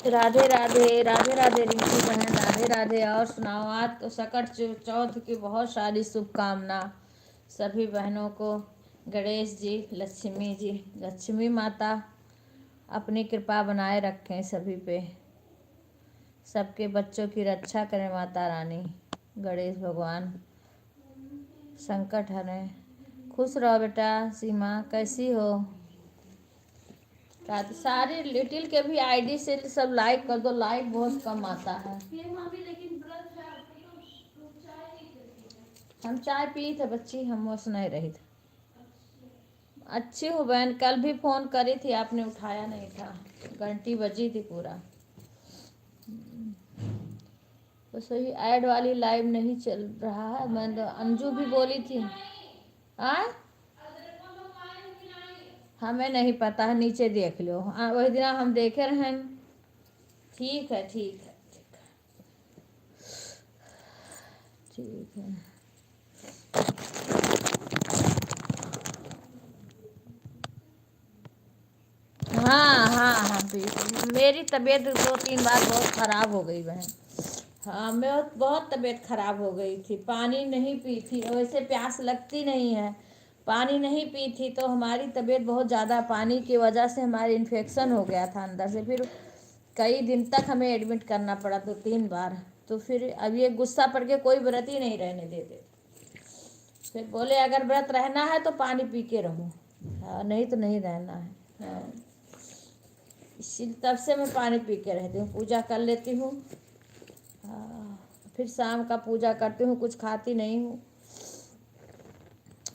राधे राधे राधे राधे रिंकी बहन, राधे राधे। और सुनाओ, आज तो सकट चौथ की बहुत सारी शुभकामना सभी बहनों को। गणेश जी, लक्ष्मी माता अपनी कृपा बनाए रखें सभी पे, सबके बच्चों की रक्षा करें माता रानी। गणेश भगवान संकट हरें। खुश रहो बेटा। सीमा कैसी हो? सारे लिटिल के भी आईडी से सब लाइक कर दो, लाइक बहुत कम आता है। हम चाय पी थे बच्ची, हम वो सुनाई रही थी। अच्छी हूँ बहन, कल भी फोन करी थी आपने उठाया नहीं था, घंटी बजी थी पूरा। तो सही ऐड वाली लाइव नहीं चल रहा है। मैं तो अंजू भी बोली थी। हमें नहीं पता है, नीचे देख लो। वही दिन हम देखे रहे। ठीक है ठीक है ठीक है। हाँ हाँ हाँ, मेरी तबीयत 2-3 बार बहुत ख़राब हो गई बहन। हाँ, मैं बहुत तबीयत ख़राब हो गई थी, पानी नहीं पी थी, वैसे प्यास लगती नहीं है। पानी नहीं पी थी तो हमारी तबीयत बहुत ज़्यादा, पानी की वजह से हमारी इन्फेक्शन हो गया था अंदर से। फिर कई दिन तक हमें एडमिट करना पड़ा, 2-3 बार। तो फिर अब ये गुस्सा पड़ के कोई व्रत ही नहीं रहने देते। फिर बोले अगर व्रत रहना है तो पानी पी के रहो, हाँ, नहीं तो नहीं रहना है। हाँ, इसी तब से मैं पानी पी के रहती हूँ, पूजा कर लेती हूँ। हाँ, फिर शाम का पूजा करती हूँ, कुछ खाती नहीं हूँ।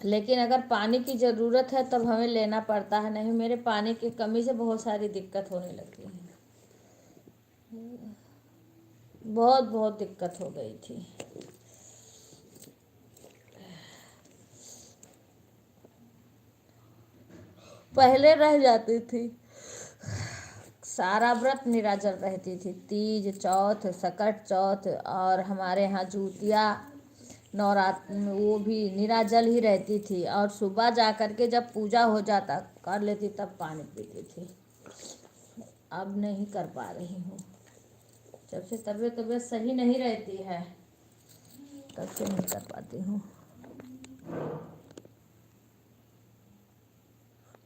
लेकिन अगर पानी की ज़रूरत है तब हमें लेना पड़ता है, नहीं मेरे पानी की कमी से बहुत सारी दिक्कत होने लगती है। बहुत बहुत दिक्कत हो गई थी। पहले रह जाती थी, सारा व्रत निराजल रहती थी, तीज चौथ सकट चौथ, और हमारे यहाँ जूतिया नवरात्र में वो भी निराजल ही रहती थी। और सुबह जा कर के जब पूजा हो जाता कर लेती तब पानी पीती थी। अब नहीं कर पा रही हूँ, जब से तबीयत सही नहीं रहती है तब से नहीं कर पाती हूँ।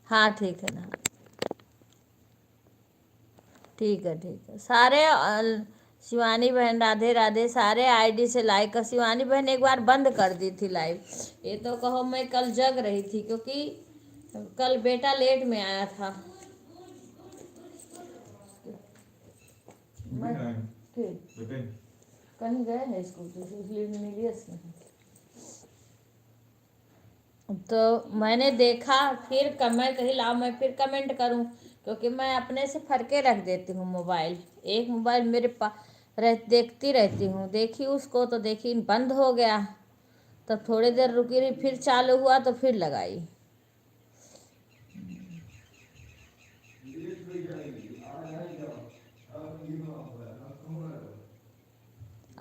हाँ ठीक है ना, ठीक है सारे शिवानी बहन राधे राधे। सारे आईडी से लाइक कर। शिवानी बहन एक बार बंद कर दी थी लाइव, ये तो कहो मैं कल जग रही थी क्योंकि कल बेटा लेट में आया था। कहीं गए हैं स्कूल से, इसलिए मिली तो मैंने देखा, फिर कमेंट कही लाओ मैं फिर कमेंट करूं, क्योंकि मैं अपने से फरके रख देती हूँ मोबाइल। एक मोबाइल मेरे पास देखती रहती हूँ, देखी उसको तो देखी बंद हो गया, तब थोड़ी देर रुकी रही, फिर चालू हुआ तो फिर लगाई।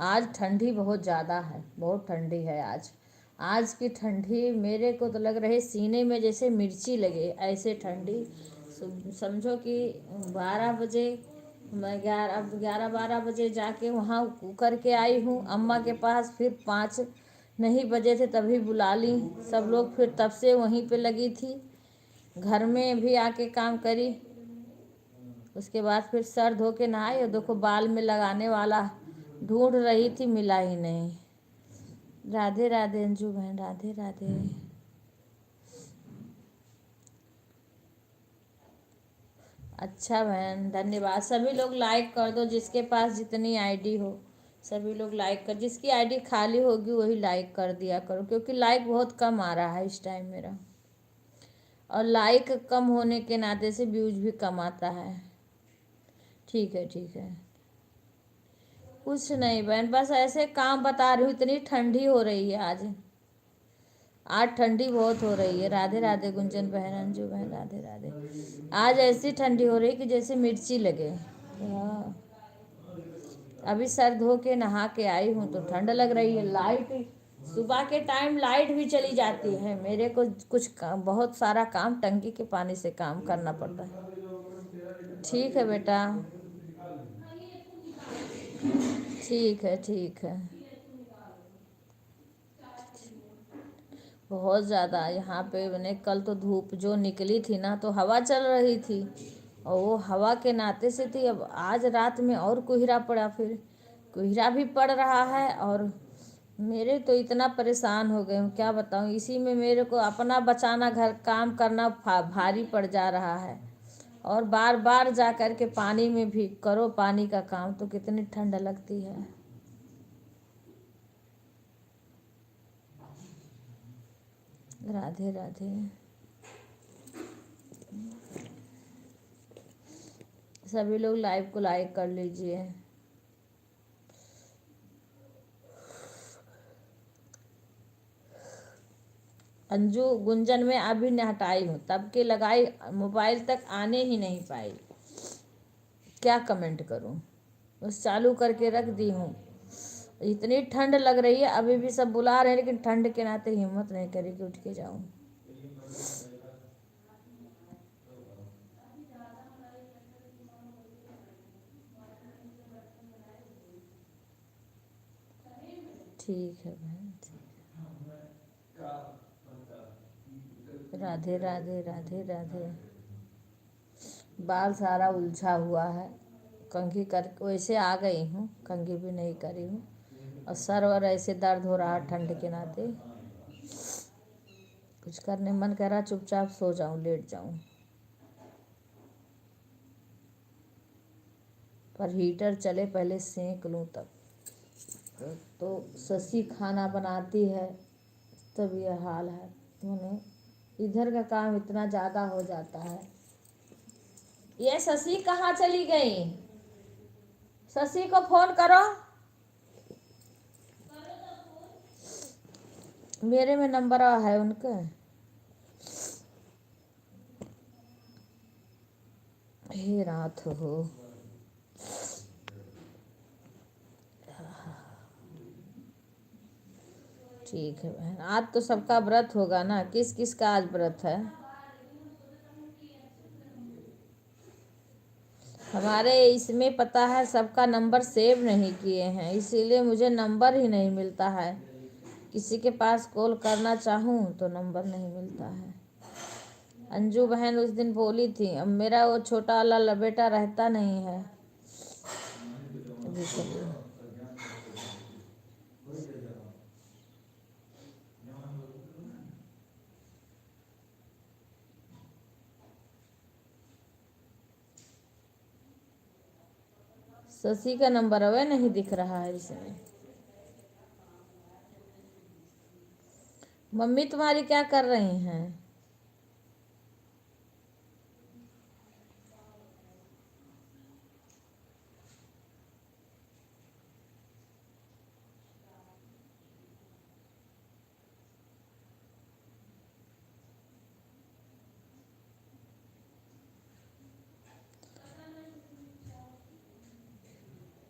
आज ठंडी बहुत ज़्यादा है, बहुत ठंडी है आज। आज की ठंडी मेरे को तो लग रही सीने में जैसे मिर्ची लगे, ऐसे ठंडी। समझो कि 12 बजे, मैं 11-12 बजे जाके वहाँ करके आई हूँ अम्मा के पास। फिर 5 नहीं बजे थे तभी बुला ली सब लोग, फिर तब से वहीं पे लगी थी। घर में भी आके काम करी, उसके बाद फिर सर धो के नहाई। और देखो बाल में लगाने वाला ढूंढ रही थी, मिला ही नहीं। राधे राधे अंजू बहन, राधे राधे। अच्छा बहन, धन्यवाद। सभी लोग लाइक कर दो, जिसके पास जितनी आईडी हो सभी लोग लाइक कर। जिसकी आईडी खाली होगी वही लाइक कर दिया करो, क्योंकि लाइक बहुत कम आ रहा है इस टाइम मेरा, और लाइक कम होने के नाते से व्यूज भी कम आता है। ठीक है ठीक है। कुछ नहीं बहन, बस ऐसे काम बता रही हूँ, इतनी ठंडी हो रही है आज। आज ठंडी बहुत हो रही है। राधे राधे गुंजन बहन, अंजू बहन, राधे राधे। आज ऐसी ठंडी हो रही है कि जैसे मिर्ची लगे। हाँ, अभी सर धो के नहा के आई हूँ तो ठंड लग रही है। लाइट सुबह के टाइम लाइट भी चली जाती है, मेरे को कुछ बहुत सारा काम टंकी के पानी से काम करना पड़ता है। ठीक है बेटा। ठीक है, ठीक है। बहुत ज़्यादा यहाँ पे मैंने कल तो धूप जो निकली थी ना तो हवा चल रही थी, और वो हवा के नाते से थी। अब आज रात में और कोहरा पड़ा, फिर कोहरा भी पड़ रहा है, और मेरे तो इतना परेशान हो गए हूँ क्या बताऊँ। इसी में मेरे को अपना बचाना, घर काम करना भारी पड़ जा रहा है, और बार बार जा कर के पानी में भी करो पानी का काम, तो कितनी ठंड लगती है। राधे राधे। सभी लोग लाइव को लाइक कर लीजिए। अंजू गुंजन में अभी न हटाई हूँ, तब के लगाई, मोबाइल तक आने ही नहीं पाई। क्या कमेंट करूँ, बस चालू करके रख दी हूँ। इतनी ठंड लग रही है, अभी भी सब बुला रहे हैं, लेकिन ठंड के नाते हिम्मत नहीं करी कि उठ के जाऊँ। ठीक है बहन, राधे राधे राधे राधे। बाल सारा उलझा हुआ है, कंघी कर वैसे आ गई हूँ, कंघी भी नहीं करी हूँ, और सर और ऐसे दर्द हो रहा ठंड के नाते। कुछ करने मन कर रहा, चुपचाप सो जाऊँ, लेट जाऊँ, पर हीटर चले पहले सेंक लूँ तब। तो शशि खाना बनाती है तब यह हाल है। उन्हें इधर का काम इतना ज़्यादा हो जाता है। ये शशि कहाँ चली गई? शशि को फोन करो। मेरे में नंबर है उनका। हे रात हो। ठीक है बहन, आज तो सबका व्रत होगा ना, किस किस का आज व्रत है? हमारे इसमें पता है सबका नंबर सेव नहीं किए हैं, इसीलिए मुझे नंबर ही नहीं मिलता है। किसी के पास कॉल करना चाहूँ तो नंबर नहीं मिलता है। अंजू बहन उस दिन बोली थी, अब मेरा वो छोटा वाला बेटा रहता नहीं है। अभी चलिए, शशि का नंबर अवे नहीं दिख रहा है इसमें। मम्मी तुम्हारी क्या कर रही हैं?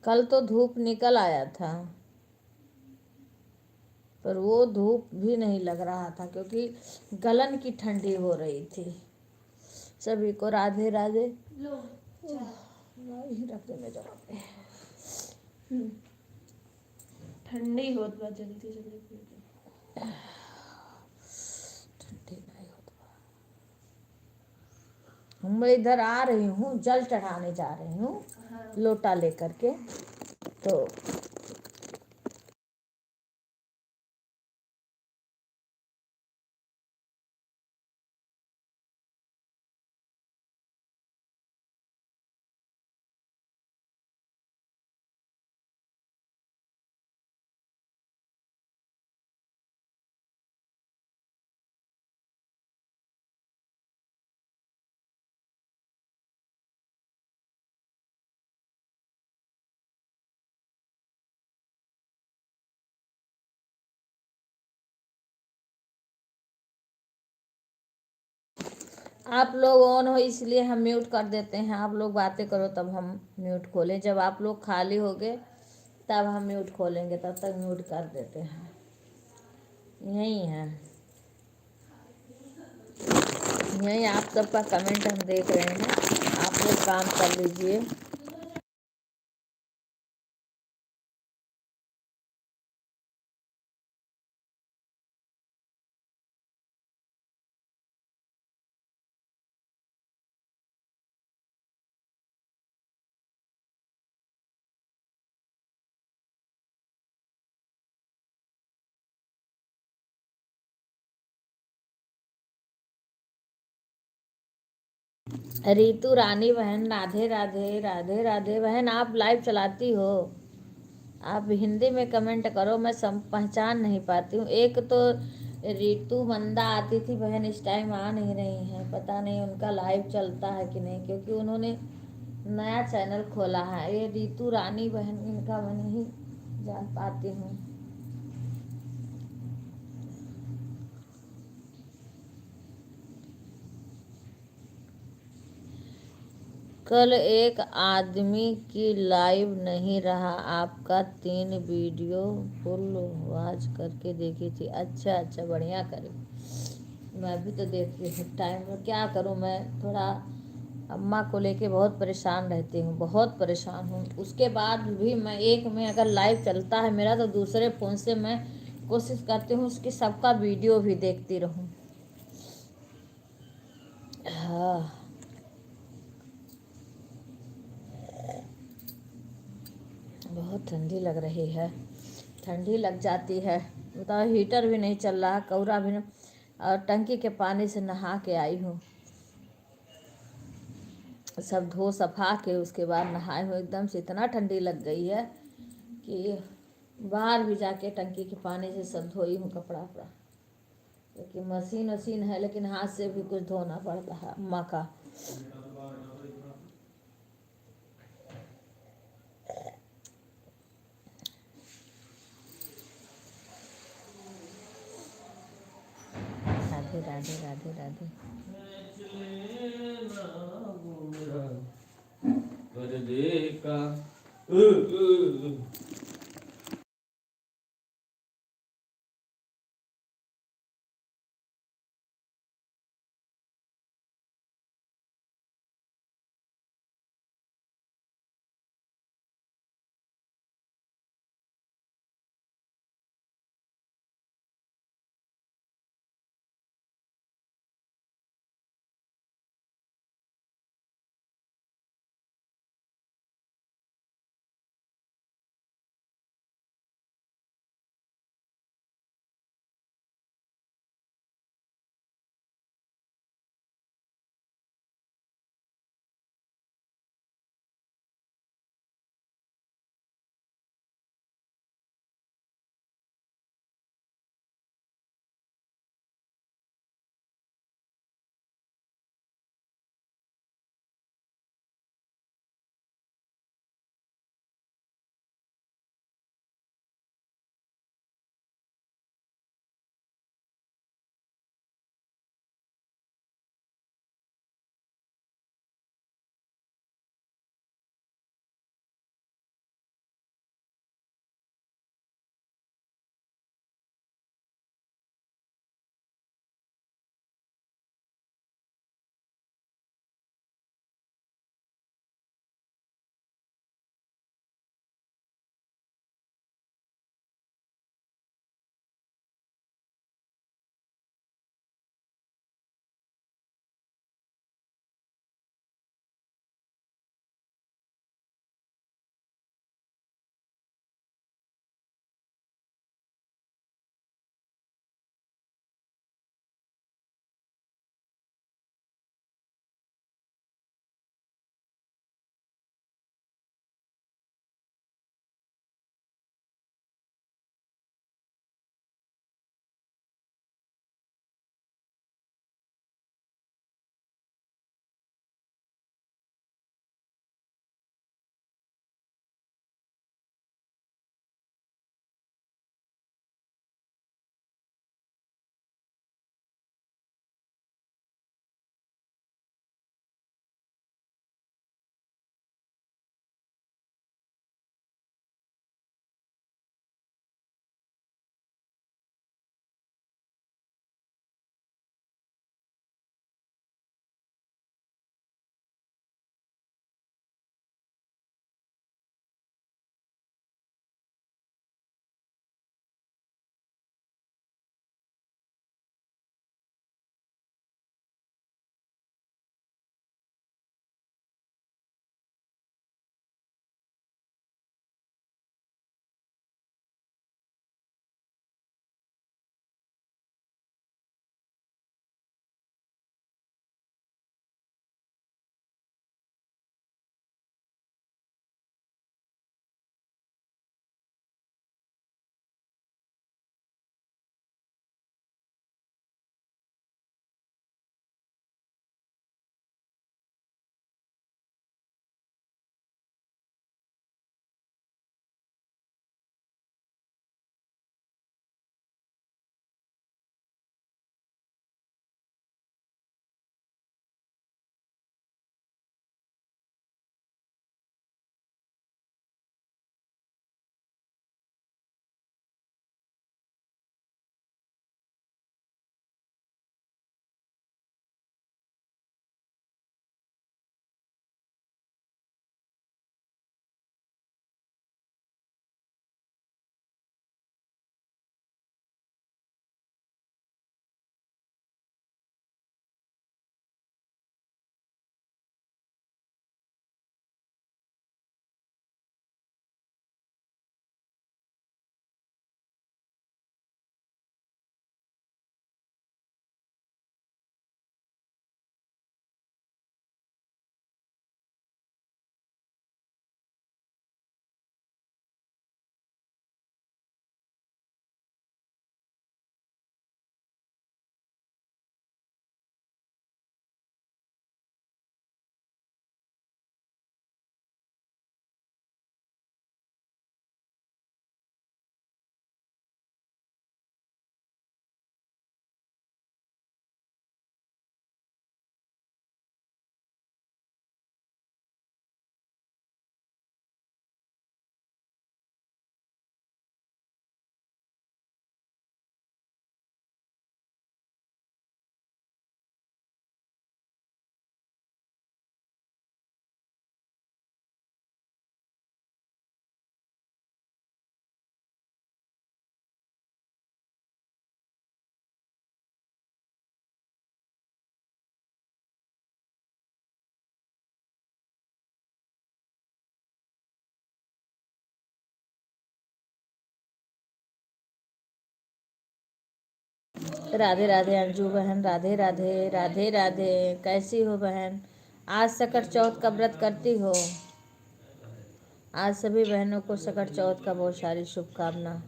कल तो धूप निकल आया था, पर वो धूप भी नहीं लग रहा था, क्योंकि गलन की ठंडी हो रही थी। सभी को राधे राधे। लो ही रख दे जरा पे। ठंडी होत बा, जल्दी जल्दी पी ले। ठंडी नहीं होत बा। मैं इधर आ रही हूँ, जल चढ़ाने जा रही हूँ। हाँ। लोटा लेकर के, तो आप लोग ऑन हो इसलिए हम म्यूट कर देते हैं। आप लोग बातें करो तब हम म्यूट खोलें, जब आप लोग खाली हो गए तब हम म्यूट खोलेंगे, तब तक म्यूट कर देते हैं। यही है, यही आप सबका कमेंट हम देख रहे हैं। आप लोग काम कर लीजिए। रितु रानी बहन, राधे राधे, राधे राधे बहन। आप लाइव चलाती हो? आप हिंदी में कमेंट करो, मैं पहचान नहीं पाती हूँ। एक तो रितु मंदा आती थी बहन, इस टाइम आ नहीं रही हैं, पता नहीं उनका लाइव चलता है कि नहीं, क्योंकि उन्होंने नया चैनल खोला है। ये रितु रानी बहन, इनका मैं नहीं जान पाती हूँ। कल एक आदमी की लाइव नहीं रहा, आपका 3 वीडियो फुल वॉच करके देखी थी। अच्छा अच्छा, बढ़िया करी, मैं भी तो देखती हूँ टाइम में। क्या करूँ, मैं थोड़ा अम्मा को लेके बहुत परेशान रहती हूँ, बहुत परेशान हूँ। उसके बाद भी मैं एक में अगर लाइव चलता है मेरा, तो दूसरे फ़ोन से मैं कोशिश करती हूँ उसकी सबका वीडियो भी देखती रहूँ। हाँ, बहुत ठंडी लग रही है, ठंडी लग जाती है। बताओ, हीटर भी नहीं चल रहा, कौरा भी नहीं, और टंकी के पानी से नहा के आई हूँ, सब धो सफा के उसके बाद नहाए हूँ। एकदम से इतना ठंडी लग गई है कि बाहर भी जाके टंकी के पानी से सब धोई हूँ कपड़ा वपड़ा, क्योंकि मशीन वशीन है, लेकिन हाथ से भी कुछ धोना पड़ता है अम्मा का। राधे राधे राधे राधे। कर दे का राधे राधे अंजू बहन, राधे राधे, राधे राधे। कैसी हो बहन? आज सकट चौथ का व्रत करती हो? आज सभी बहनों को सकट चौथ का बहुत सारी शुभकामना।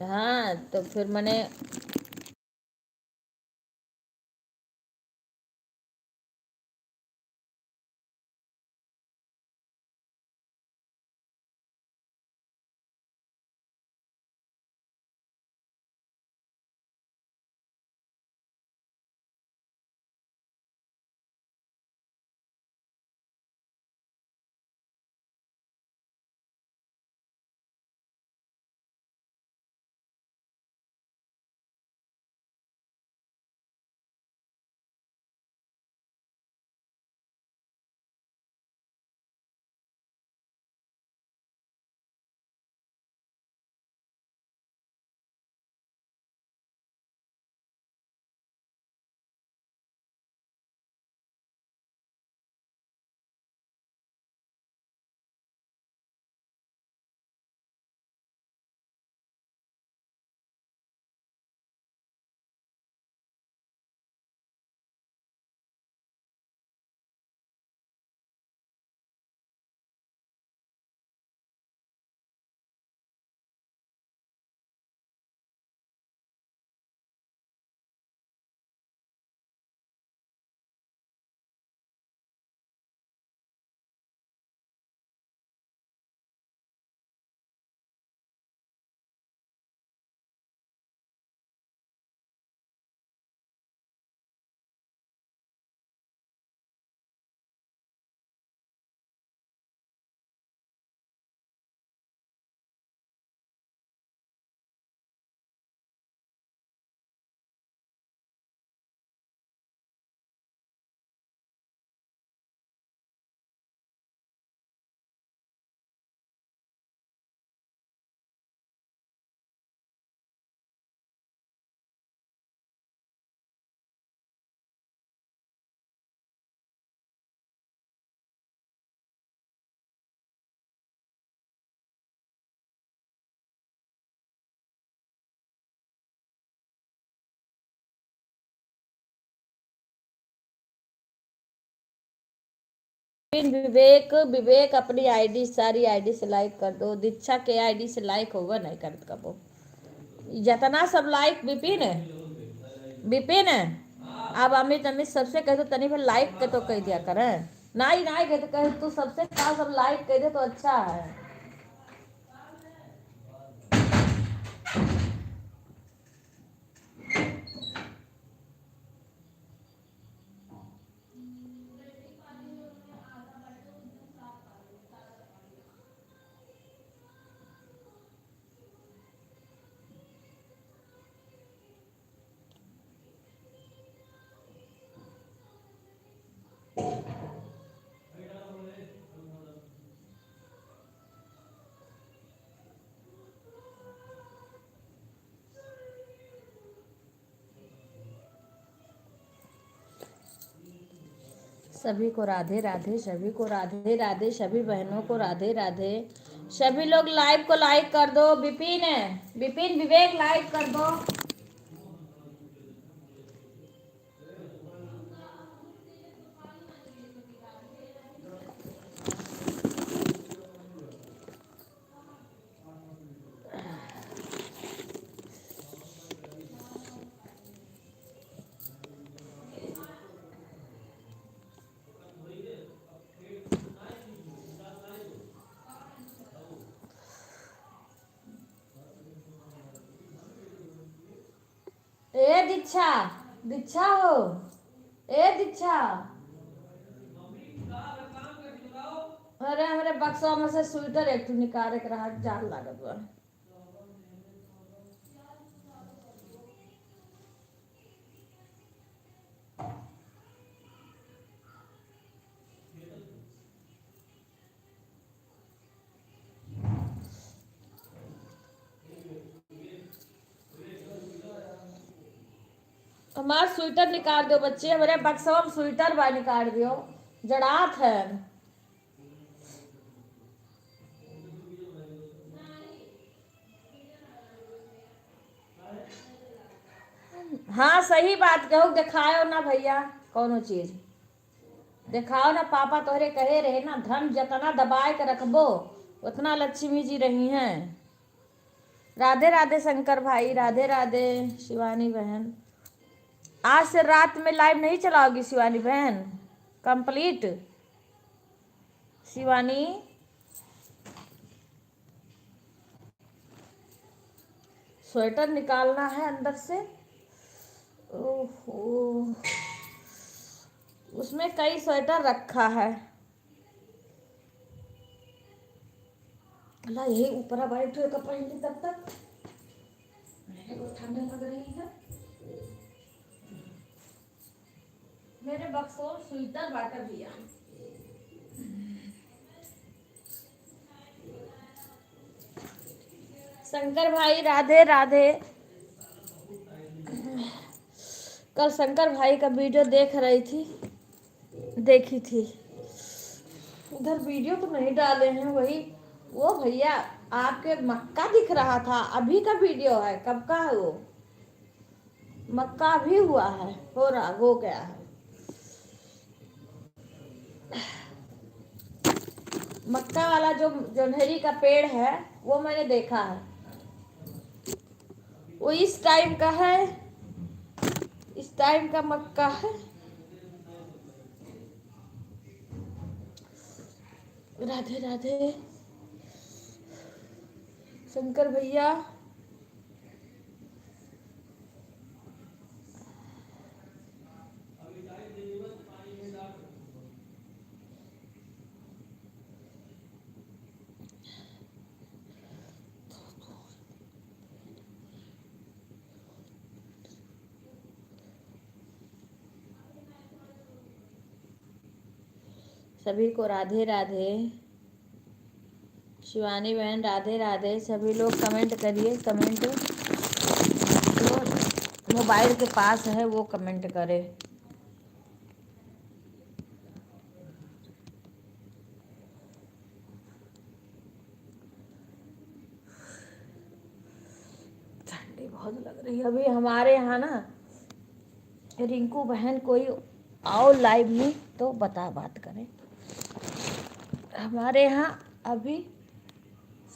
हाँ तो फिर मैंने विवेक विवेक अपनी आईडी सारी आईडी से लाइक कर दो। दीक्षा के आईडी से लाइक होगा नहीं कर कबो। जितना सब लाइक विपिन है, विपिन है। अब अमित अमित सबसे कह दो तनी फिर लाइक के तो कह दिया करें। नहीं नहीं कह तो कह तू सबसे कहा सब लाइक कह दे तो अच्छा है। सभी को राधे राधे, सभी को राधे राधे, सभी बहनों को राधे राधे। सभी लोग लाइव को लाइक कर दो। विपिन है, विपिन विवेक लाइक कर दो। ए दीक्षा, दीक्षा हो, ए दीक्षा। अरे हमारे बक्सवा में से स्वेटर एक ठो निकाले के रहा जान लागत बा। हमार स्वेटर निकाल दो बच्चे, हमारे बक्सवा में स्वेटर बा निकाल दियो। जड़ात है। हाँ सही बात कहो, दिखाओ ना भैया कौनो चीज, दिखाओ ना। पापा तोहरे कहे रहे ना, धन जतना दबाए के रखबो उतना लक्ष्मी जी रही हैं। राधे राधे शंकर भाई, राधे राधे शिवानी बहन। आज से रात में लाइव नहीं चलाओगी शिवानी बहन? कंप्लीट शिवानी। स्वेटर निकालना है अंदर से। ओहो, उसमें कई स्वेटर रखा है। अल्लाह, यही ऊपरा बैठ कपड़ा नहीं तब तक मेरे को ठंड लग रही है। मेरे बक्सों स्वेटर बाटा भैया। शंकर भाई राधे राधे। कल शंकर भाई का वीडियो देख रही थी, देखी थी। उधर वीडियो तो नहीं डाले हैं, वही वो भैया आपके मक्का दिख रहा था। अभी का वीडियो है, कब का है वो? मक्का भी हुआ है, हो रहा हो गया है। मक्का वाला जो जोन्हरी का पेड़ है वो मैंने देखा है। वो इस टाइम का है, इस टाइम का मक्का है। राधे राधे शंकर भैया। सभी को राधे राधे। शिवानी बहन राधे राधे। सभी लोग कमेंट करिए, कमेंट जो मोबाइल के पास है वो कमेंट करे। ठंडी बहुत लग रही है। अभी हमारे यहाँ ना रिंकू बहन कोई आओ लाइव में तो बता, बात करें। हमारे यहाँ अभी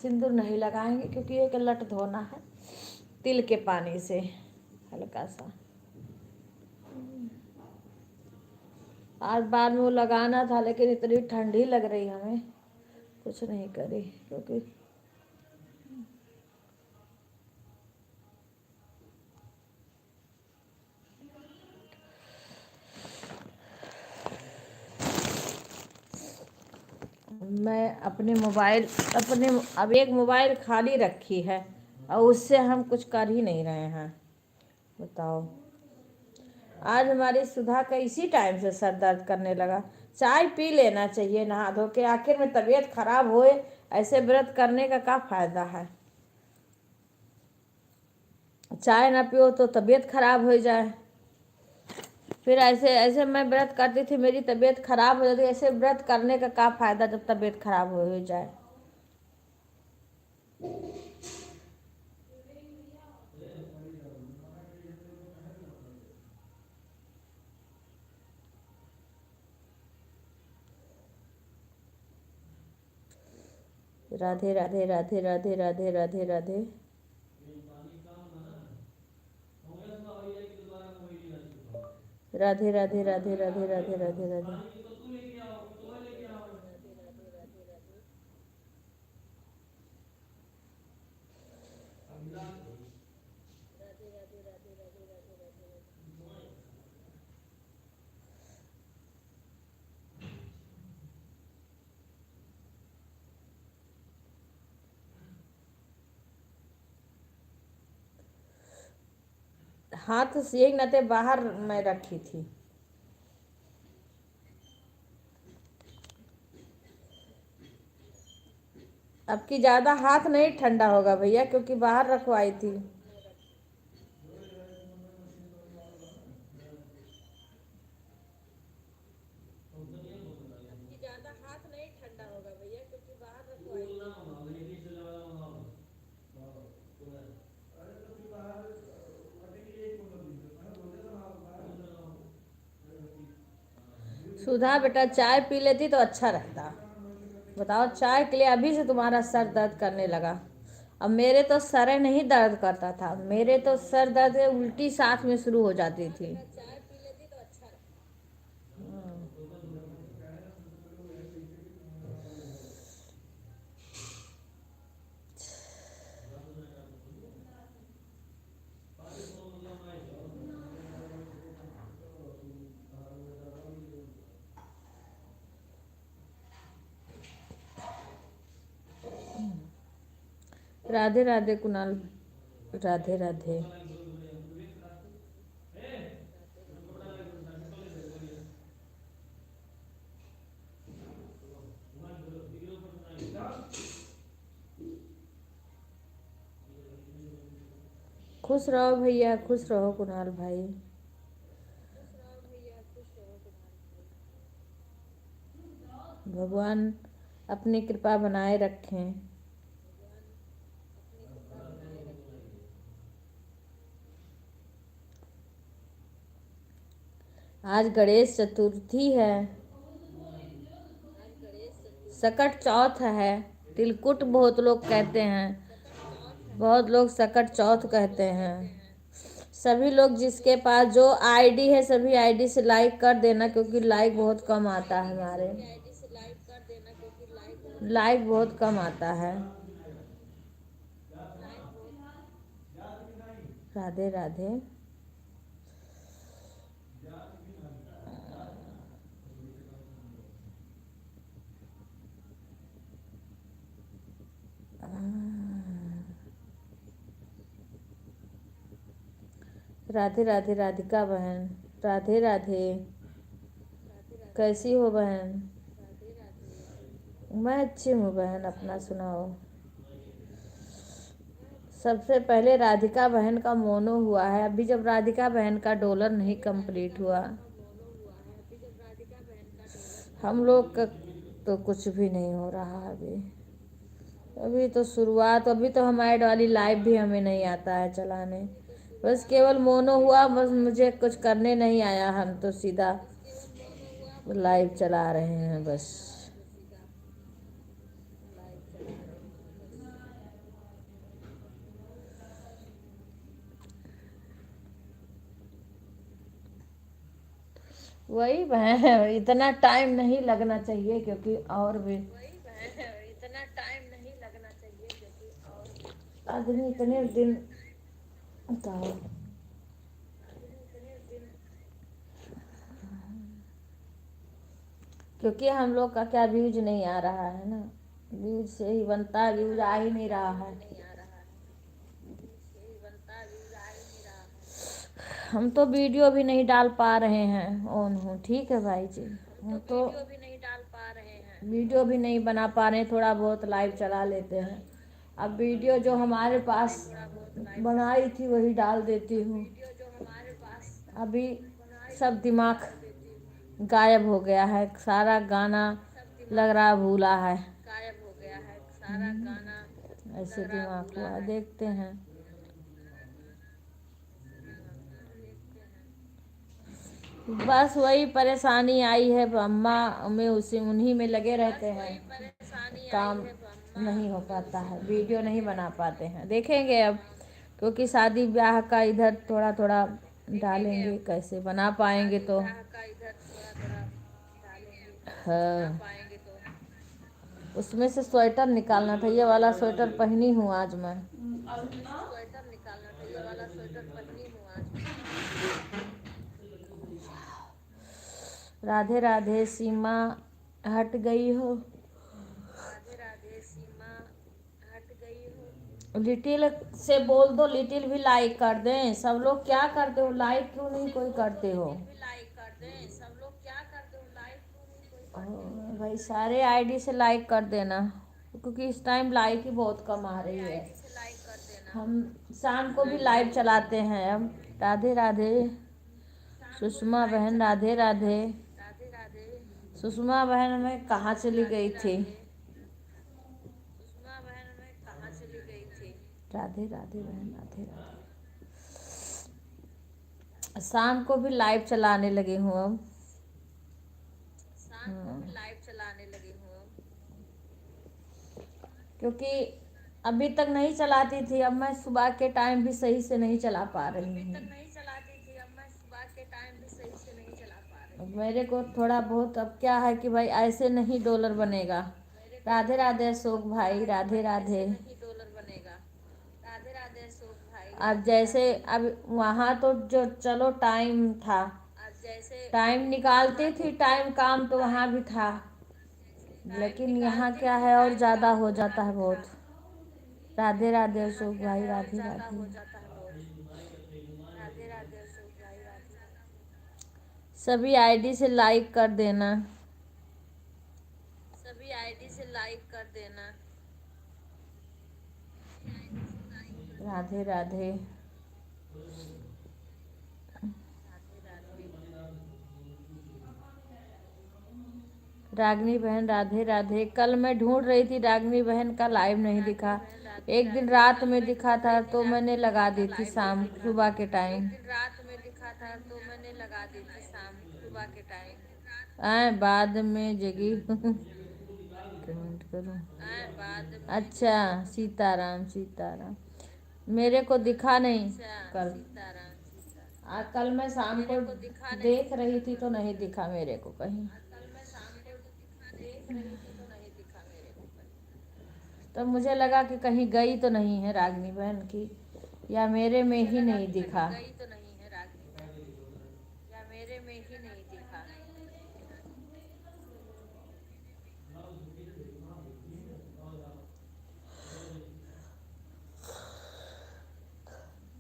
सिंदूर नहीं लगाएंगे क्योंकि एक लट धोना है तिल के पानी से हल्का सा। आज बाद में वो लगाना था लेकिन इतनी ठंडी लग रही हमें, कुछ नहीं करी क्योंकि मैं अपने मोबाइल अब एक मोबाइल खाली रखी है और उससे हम कुछ कर ही नहीं रहे हैं। बताओ, आज हमारी सुधा का इसी टाइम से सर दर्द करने लगा। चाय पी लेना चाहिए नहा धो के, आखिर में तबीयत खराब होए ऐसे व्रत करने का क्या फायदा है? चाय ना पियो तो तबीयत खराब हो जाए। फिर ऐसे ऐसे मैं व्रत करती थी, मेरी तबीयत खराब हो जाती। ऐसे व्रत करने का क्या फायदा जब तबीयत खराब हो जाए? राधे राधे राधे राधे राधे राधे राधे। राधे राधे राधे राधे राधे राधे राधे। हाथ सेक नते बाहर मैं रखी थी। अब की ज़्यादा हाथ नहीं ठंडा होगा भैया क्योंकि बाहर रखवाई थी। ज़्यादा हाथ नहीं ठंडा होगा भैया क्योंकि बाहर रखवाई थी। सुधा बेटा चाय पी लेती तो अच्छा रहता। बताओ, चाय के लिए अभी से तुम्हारा सर दर्द करने लगा। अब मेरे तो सर नहीं दर्द करता था, मेरे तो सर दर्द उल्टी साथ में शुरू हो जाती थी। राधे राधे कुणाल, राधे राधे। खुश रहो भैया, खुश रहो कुणाल भाई। भगवान अपनी कृपा बनाए रखें। आज गणेश चतुर्थी है, सकट चौथ है, तिलकुट बहुत लोग कहते हैं, बहुत लोग सकट चौथ कहते हैं। सभी लोग जिसके पास जो आईडी है सभी आईडी से लाइक कर देना, क्योंकि लाइक बहुत कम आता है हमारे, लाइक बहुत कम आता है। राधे राधे। राधे राधे राधिका बहन, राधे राधे। कैसी हो बहन? मैं अच्छी हूँ बहन, अपना सुनाओ। सबसे पहले राधिका बहन का मोनो हुआ है, अभी जब राधिका बहन का डॉलर नहीं कंप्लीट हुआ। हम लोग का तो कुछ भी नहीं हो रहा अभी, अभी तो शुरुआत, अभी तो हमारे वाली लाइव भी हमें नहीं आता है चलाने। बस केवल मोनो हुआ, बस मुझे कुछ करने नहीं आया, हम तो सीधा लाइव चला रहे हैं बस। वही बहन, इतना टाइम नहीं लगना चाहिए, क्योंकि और भी आदमी इतने दिन का, क्योंकि हम लोग का क्या व्यूज नहीं आ रहा है ना, व्यूज से ही बनता है, व्यूज आ ही नहीं रहा है। हम तो वीडियो भी नहीं डाल पा रहे हैं, ऑन हूँ, ठीक है भाई जी। हम तो वीडियो भी नहीं बना पा रहे हैं, थोड़ा बहुत लाइव चला लेते हैं। अब वीडियो जो हमारे पास बनाई थी वही डाल देती हूँ। अभी सब दिमाग गायब हो गया है, सारा गाना लग रहा भूला है, ऐसे दिमाग हुआ, देखते हैं। बस वही परेशानी आई है, अम्मा में उसी उन्हीं में लगे रहते हैं, काम नहीं हो पाता है, वीडियो नहीं बना पाते हैं। देखेंगे अब, क्योंकि शादी ब्याह का इधर थोड़ा थोड़ा डालेंगे, कैसे बना पाएंगे तो। हाँ, उसमें से स्वेटर निकालना था, ये वाला स्वेटर पहनी हूँ आज मैं। राधे राधे सीमा, हट गई हो। लिटिल से बोल दो, लिटिल भी लाइक कर दें। सब लोग क्या करते हो, लाइक क्यों नहीं कोई करते हो? भाई सारे आईडी से लाइक कर देना, क्योंकि इस टाइम लाइक ही बहुत कम आ रही है। हम शाम को भी लाइव चलाते हैं अब। राधे राधे सुषमा बहन, राधे राधे। सुषमा बहन मैं कहाँ चली गई थी? राधे राधे बहन, राधे राधे। शाम को भी लाइव चलाने लगी हूँ अब। हाँ, क्योंकि अभी तक नहीं चलाती थी, अब मैं सुबह के टाइम भी सही से नहीं चला पा रही हूँ। अब मेरे को थोड़ा बहुत अब क्या है कि भाई ऐसे नहीं डॉलर बनेगा। राधे राधे अशोक भाई, राधे राधे। अब जैसे अब वहाँ तो जो चलो टाइम था, टाइम निकालती थी, टाइम काम तो वहाँ भी था, लेकिन यहाँ क्या है और ज़्यादा हो जाता है बहुत। राधे राधे अशोक भाई, राधे राधे। सभी आईडी से लाइक कर देना। राधे राधे। रागनी बहन राधे राधे। कल मैं ढूंढ रही थी, रागनी बहन का लाइव नहीं दिखा। एक दिन रात में दिखा था तो मैंने लगा दी थी शाम सुबह के टाइम। बाद में जगी कमेंट करूं। अच्छा, सीताराम सीताराम। मेरे को दिखा नहीं कल। कल मैं शाम को देख रही थी तो नहीं दिखा मेरे को कहीं। तो मुझे लगा कि कहीं गई तो नहीं है रागनी बहन की, या मेरे में ही नहीं दिखा।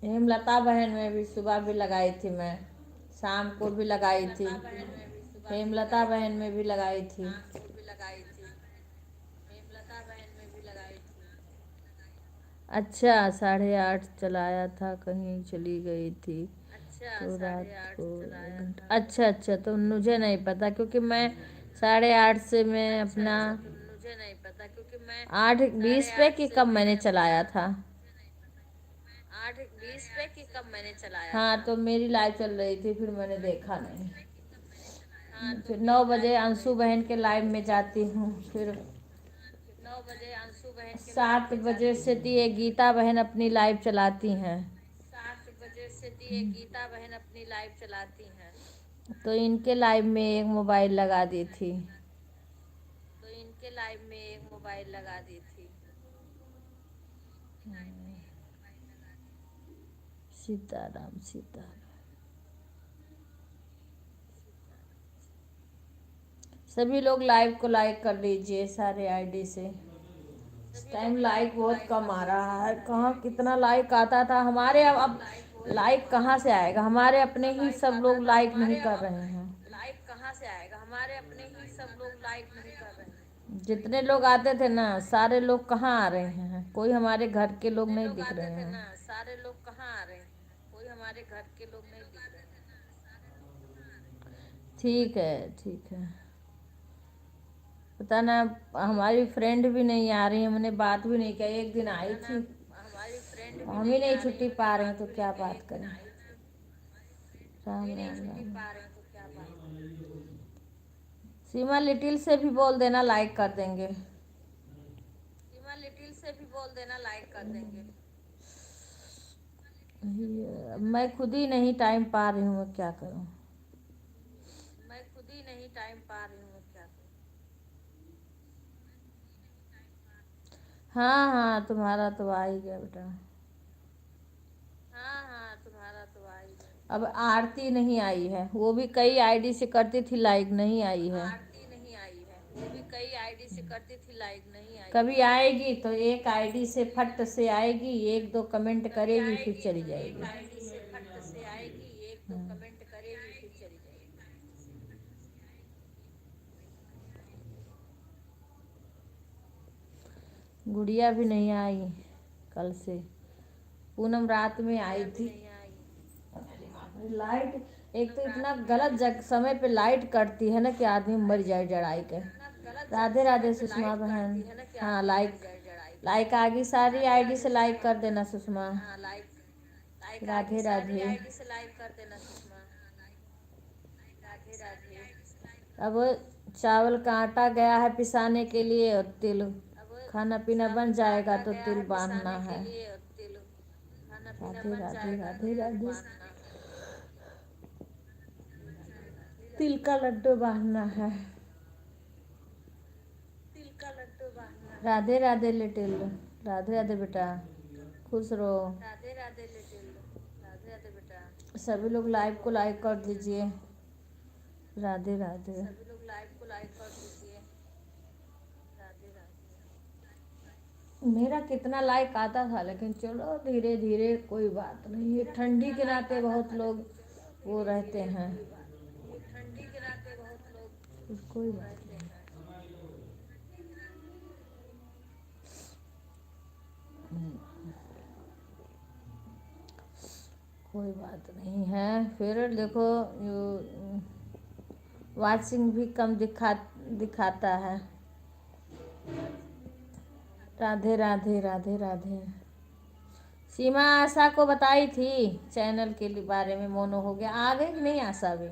हेमलता बहन में भी सुबह भी लगाई थी मैं, शाम को भी लगाई थी। हेमलता बहन में भी लगाई थी। अच्छा, 8:30 चलाया था, कहीं चली गई थी तो रात को 1 घंटा। अच्छा अच्छा, तो मुझे नहीं पता, क्योंकि मैं 8:30 से मैं अपना 8:20 पे कि कब मैंने चलाया था। हाँ, तो मेरी लाइव चल रही थी, फिर मैंने देखा नहीं। फिर 9 बजे अंशु बहन के लाइव में जाती हूँ, फिर 7 बजे से ये गीता बहन अपनी लाइव चलाती हैं। तो इनके लाइव में एक मोबाइल लगा दी थी। सीताराम सीताराम। सभी लोग लाइव को लाइक कर लीजिए सारे आईडी से। इस टाइम लाइक बहुत कम आ रहा है, कहाँ कितना लाइक आता था हमारे, अब लाइक कहाँ से आएगा, हमारे अपने ही सब लोग लाइक नहीं कर रहे हैं। जितने लोग आते थे ना, सारे लोग कहाँ आ रहे हैं, कोई हमारे घर के लोग नहीं दिख रहे हैं। ठीक है ठीक है। पता ना, हमारी फ्रेंड भी नहीं आ रही है, मैंने बात भी नहीं की। एक दिन आई थी, हम ही नहीं छुट्टी पा रहे हैं तो क्या बात करें। राम राम राम। सीमा लिटिल से भी बोल देना, लाइक कर देंगे। मैं खुद ही नहीं टाइम पा रही हूँ, मैं क्या करूँ। हाँ हाँ, तुम्हारा तो आ ही गया बेटा। अब आरती नहीं आई है, वो भी कई आईडी से करती थी लाइक, नहीं आई है। कभी आएगी तो एक आईडी से फट से आएगी, 1-2 कमेंट करेगी, फिर चली जाएगी। हाँ। गुड़िया भी नहीं आई कल से। पूनम रात में आई थी। लाइट, एक तो इतना गलत समय पे लाइट कटती है ना कि आदमी मर जाए जड़ाई के। राधे राधे सुषमा बहन। हाँ, लाइक लाइक आ गई, सारी आईडी से लाइक कर देना सुषमा। राधे राधे। अब चावल का आटा गया है पिसाने के लिए, और तिल खाना पीना बन जाएगा तो तिल बांधना है। राधे राधे राधे राधे। तिल का लड्डू बांधना है। राधे राधे लिटिल, राधे राधे बेटा, खुश रहो। सभी लोग लाइव को लाइक कर दीजिए। राधे राधे। मेरा कितना लाइक आता था, लेकिन चलो धीरे धीरे, कोई बात नहीं है। ठंडी के नाते बहुत लोग वो रहते हैं, कोई बात नहीं। कोई बात नहीं है। फिर देखो वाचिंग भी कम दिखाता है। राधे राधे राधे राधे। सीमा आशा को बताई थी चैनल के बारे में, मोनो हो गया। आ गई कि नहीं आशा? भी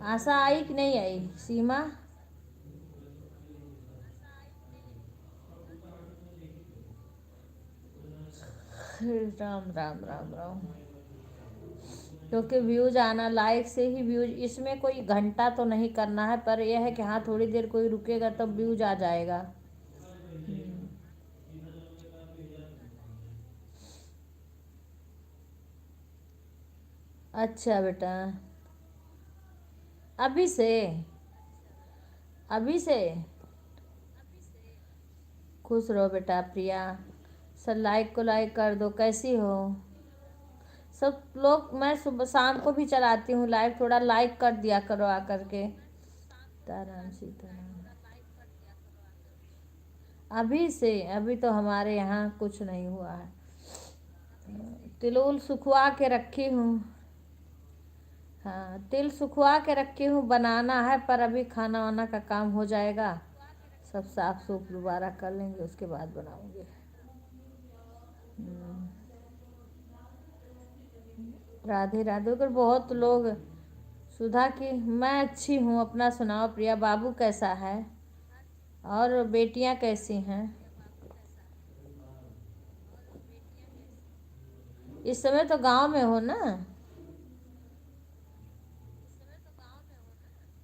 आशा आई कि नहीं आई सीमा? राम राम राम राम। क्योंकि व्यूज आना, लाइक से ही व्यूज, इसमें कोई घंटा तो नहीं करना है, पर यह है कि हाँ थोड़ी देर कोई रुकेगा तब व्यूज आ जाएगा। अच्छा बेटा, अभी से? अभी से? खुश रहो बेटा प्रिया। सब लाइक को लाइक कर दो। कैसी हो सब लोग? मैं सुबह शाम को भी चलाती हूँ लाइव, थोड़ा लाइक कर दिया करो आकर के। सीताराम सीताराम। अभी से? अभी तो हमारे यहाँ कुछ नहीं हुआ है। तिल सुखवा के रखी हूँ। हाँ, तिल सुखवा के रखी हूँ, बनाना है, पर अभी खाना वाना का काम हो जाएगा, सब साफ सूफ दोबारा कर लेंगे, उसके बाद बनाऊंगे। राधे राधे। उधर बहुत लोग। सुधा की मैं अच्छी हूँ, अपना सुनाओ प्रिया। बाबू कैसा है और बेटियाँ कैसी हैं? इस समय तो गांव में हो ना?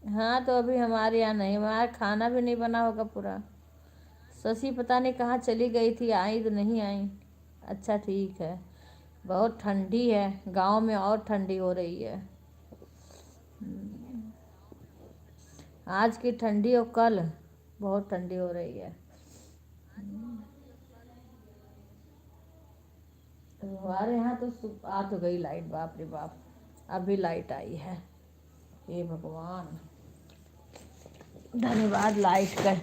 हाँ, तो अभी हमारे यहाँ नहीं, हमारा खाना भी नहीं बना होगा पूरा। शशि पता नहीं कहाँ चली गई थी, आई तो नहीं आई। अच्छा ठीक है। बहुत ठंडी है गांव में, और ठंडी हो रही है। आज की ठंडी और कल बहुत ठंडी हो रही है। हमारे यहाँ तो आ तो गई लाइट, बाप रे बाप, अभी लाइट आई है। हे भगवान, धन्यवाद लाइट का।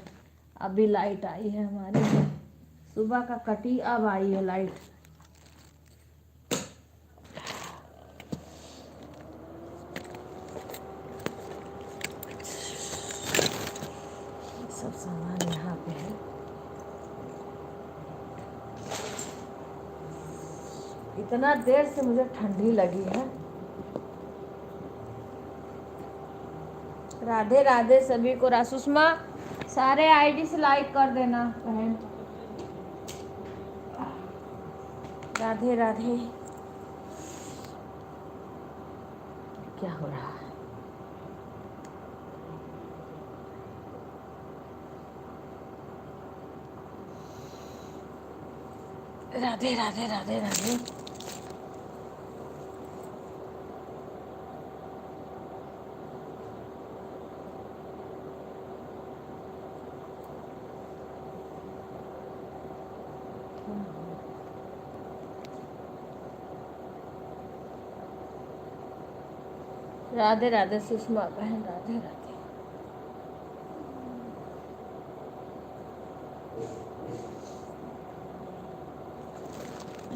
अभी लाइट आई है हमारे यहाँ, सुबह का कटी, अब आई है लाइट। सब सामान यहाँ पे है। इतना देर से मुझे ठंडी लगी है। राधे राधे सभी को। सुषमा सारे आईडी से लाइक कर देना बहन। राधे राधे। क्या हो रहा है? राधे राधे राधे राधे। राधे राधे सुषमा बहन, राधे राधे।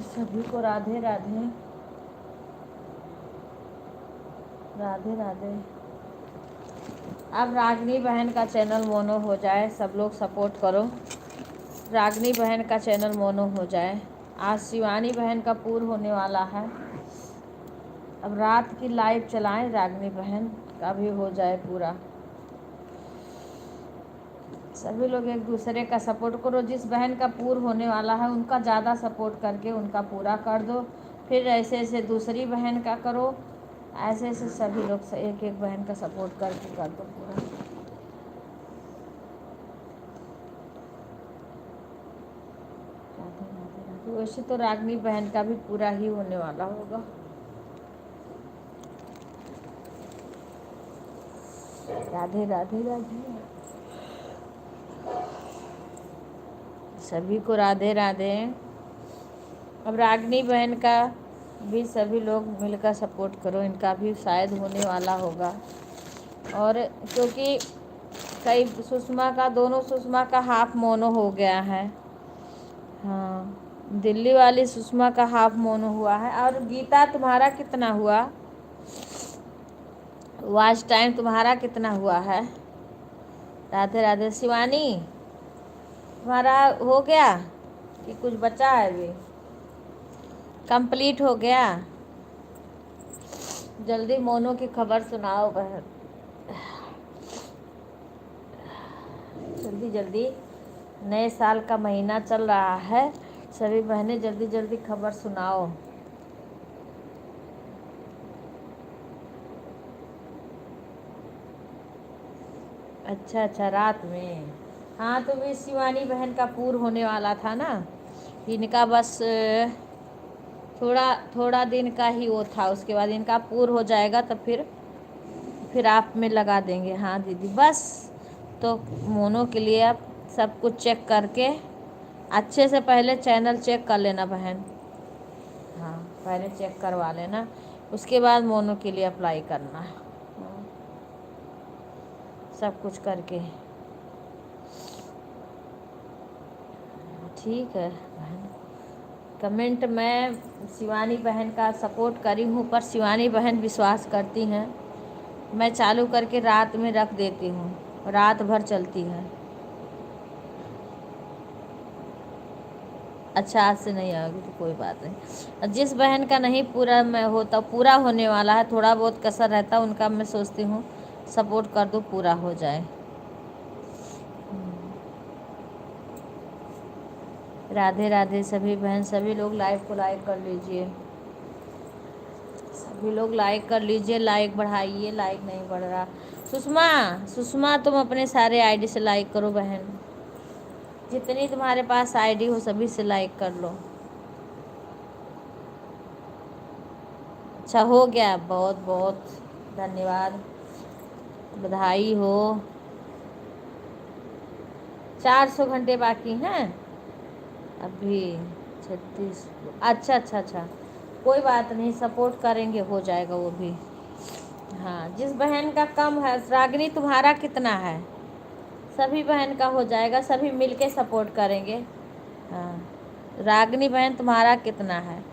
सभी को राधे राधे। राधे राधे। अब रागनी बहन का चैनल मोनो हो जाए, सब लोग सपोर्ट करो। रागनी बहन का चैनल मोनो हो जाए। आज शिवानी बहन का पूर्ण होने वाला है। अब रात की लाइव चलाएं, रागनी बहन का भी हो जाए पूरा। सभी लोग एक दूसरे का सपोर्ट करो। जिस बहन का पूर्ण होने वाला है उनका ज़्यादा सपोर्ट करके उनका पूरा कर दो। फिर ऐसे ऐसे दूसरी बहन का करो। ऐसे ऐसे सभी लोग से एक एक बहन का सपोर्ट करके कर दो पूरा। राधे राधे राधे। वैसे तो रागनी बहन का भी पूरा ही होने वाला होगा। राधे राधे राधे। सभी को राधे राधे। अब रागनी बहन का भी सभी लोग मिलकर सपोर्ट करो। इनका भी शायद होने वाला होगा। और क्योंकि कई सुषमा का, दोनों सुषमा का हाफ मोनो हो गया है। हाँ, दिल्ली वाली सुषमा का हाफ मोनो हुआ है। और गीता तुम्हारा कितना हुआ? वॉच टाइम तुम्हारा कितना हुआ है? राधे राधे। शिवानी तुम्हारा हो गया कि कुछ बचा है अभी? कंप्लीट हो गया? जल्दी मोनो की खबर सुनाओ बहन, जल्दी जल्दी। नए साल का महीना चल रहा है, सभी बहनें जल्दी जल्दी खबर सुनाओ। अच्छा अच्छा, रात में। हाँ, तो भी शिवानी बहन का पूर्ण होने वाला था ना, इनका बस थोड़ा थोड़ा दिन का ही वो था। उसके बाद इनका पूर्ण हो जाएगा तो फिर आप में लगा देंगे। हाँ दीदी, बस तो मोनो के लिए आप सब कुछ चेक करके अच्छे से पहले चैनल चेक कर लेना बहन। हाँ, पहले चेक करवा लेना, उसके बाद मोनो के लिए अप्लाई करना। हाँ, सब कुछ करके। ठीक है बहन। कमेंट में शिवानी बहन का सपोर्ट करी हूँ, पर शिवानी बहन विश्वास करती हैं। मैं चालू करके रात में रख देती हूँ, रात भर चलती है। अच्छा, आज से नहीं आएगी तो कोई बात नहीं। जिस बहन का नहीं पूरा मैं होता, पूरा होने वाला है, थोड़ा बहुत कसर रहता, उनका मैं सोचती हूँ सपोर्ट कर दूँ, पूरा हो जाए। राधे राधे सभी बहन। सभी लोग लाइव को लाइक कर लीजिए, सभी लोग लाइक कर लीजिए, लाइक बढ़ाइए। लाइक नहीं बढ़ रहा। सुषमा, सुषमा तुम अपने सारे आईडी से लाइक करो बहन, जितनी तुम्हारे पास आईडी हो सभी से लाइक कर लो। अच्छा, हो गया, बहुत बहुत धन्यवाद, बधाई हो। 400 घंटे बाकी हैं अभी, 36। अच्छा अच्छा अच्छा, कोई बात नहीं, सपोर्ट करेंगे, हो जाएगा वो भी। हाँ, जिस बहन का कम है, रागिनी तुम्हारा कितना है? सभी बहन का हो जाएगा, सभी मिलके सपोर्ट करेंगे। हाँ, रागिनी बहन तुम्हारा कितना है?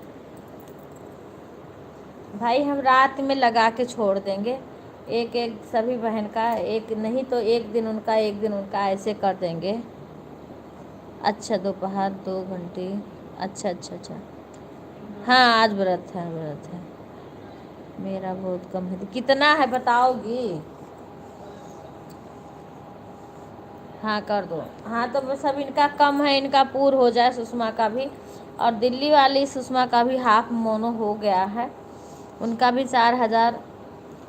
भाई हम रात में लगा के छोड़ देंगे, एक एक सभी बहन का, एक नहीं तो एक दिन उनका, एक दिन उनका, ऐसे कर देंगे। अच्छा, दोपहर 2 घंटे। अच्छा अच्छा अच्छा। हाँ, आज व्रत है, व्रत है। मेरा बहुत कम है, कितना है बताओगी? हाँ कर दो। हाँ, तो बस अब इनका कम है, इनका पूर्ण हो जाए, सुषमा का भी। और दिल्ली वाली सुषमा का भी हाफ मोनो हो गया है, उनका भी 4000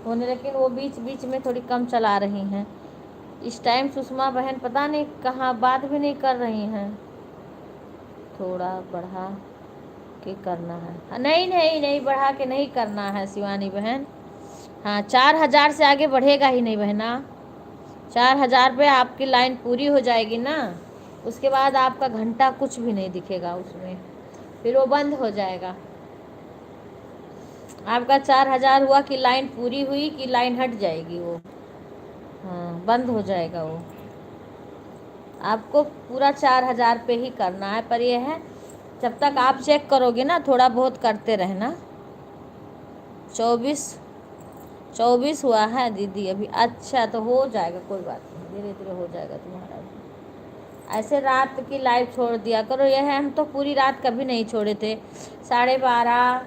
होने, लेकिन वो बीच बीच में थोड़ी कम चला रही हैं। इस टाइम सुषमा बहन पता नहीं कहाँ, बात भी नहीं कर रही हैं। थोड़ा बढ़ा के करना है। नहीं नहीं नहीं, बढ़ा के नहीं करना है शिवानी बहन। हाँ, 4000 से आगे बढ़ेगा ही नहीं बहना। 4000 पे आपकी लाइन पूरी हो जाएगी ना, उसके बाद आपका घंटा कुछ भी नहीं दिखेगा उसमें, फिर वो बंद हो जाएगा। आपका 4000 हुआ कि लाइन पूरी हुई कि लाइन हट जाएगी वो? हाँ, बंद हो जाएगा वो। आपको पूरा 4000 पे ही करना है, पर ये है जब तक आप चेक करोगे ना, थोड़ा बहुत करते रहना। 24 हुआ है दीदी अभी। अच्छा, तो हो जाएगा, कोई बात नहीं, धीरे धीरे हो जाएगा तुम्हारा भी। ऐसे रात की लाइव छोड़ दिया करो, यह है हम तो पूरी रात कभी नहीं छोड़े थे। 12:30,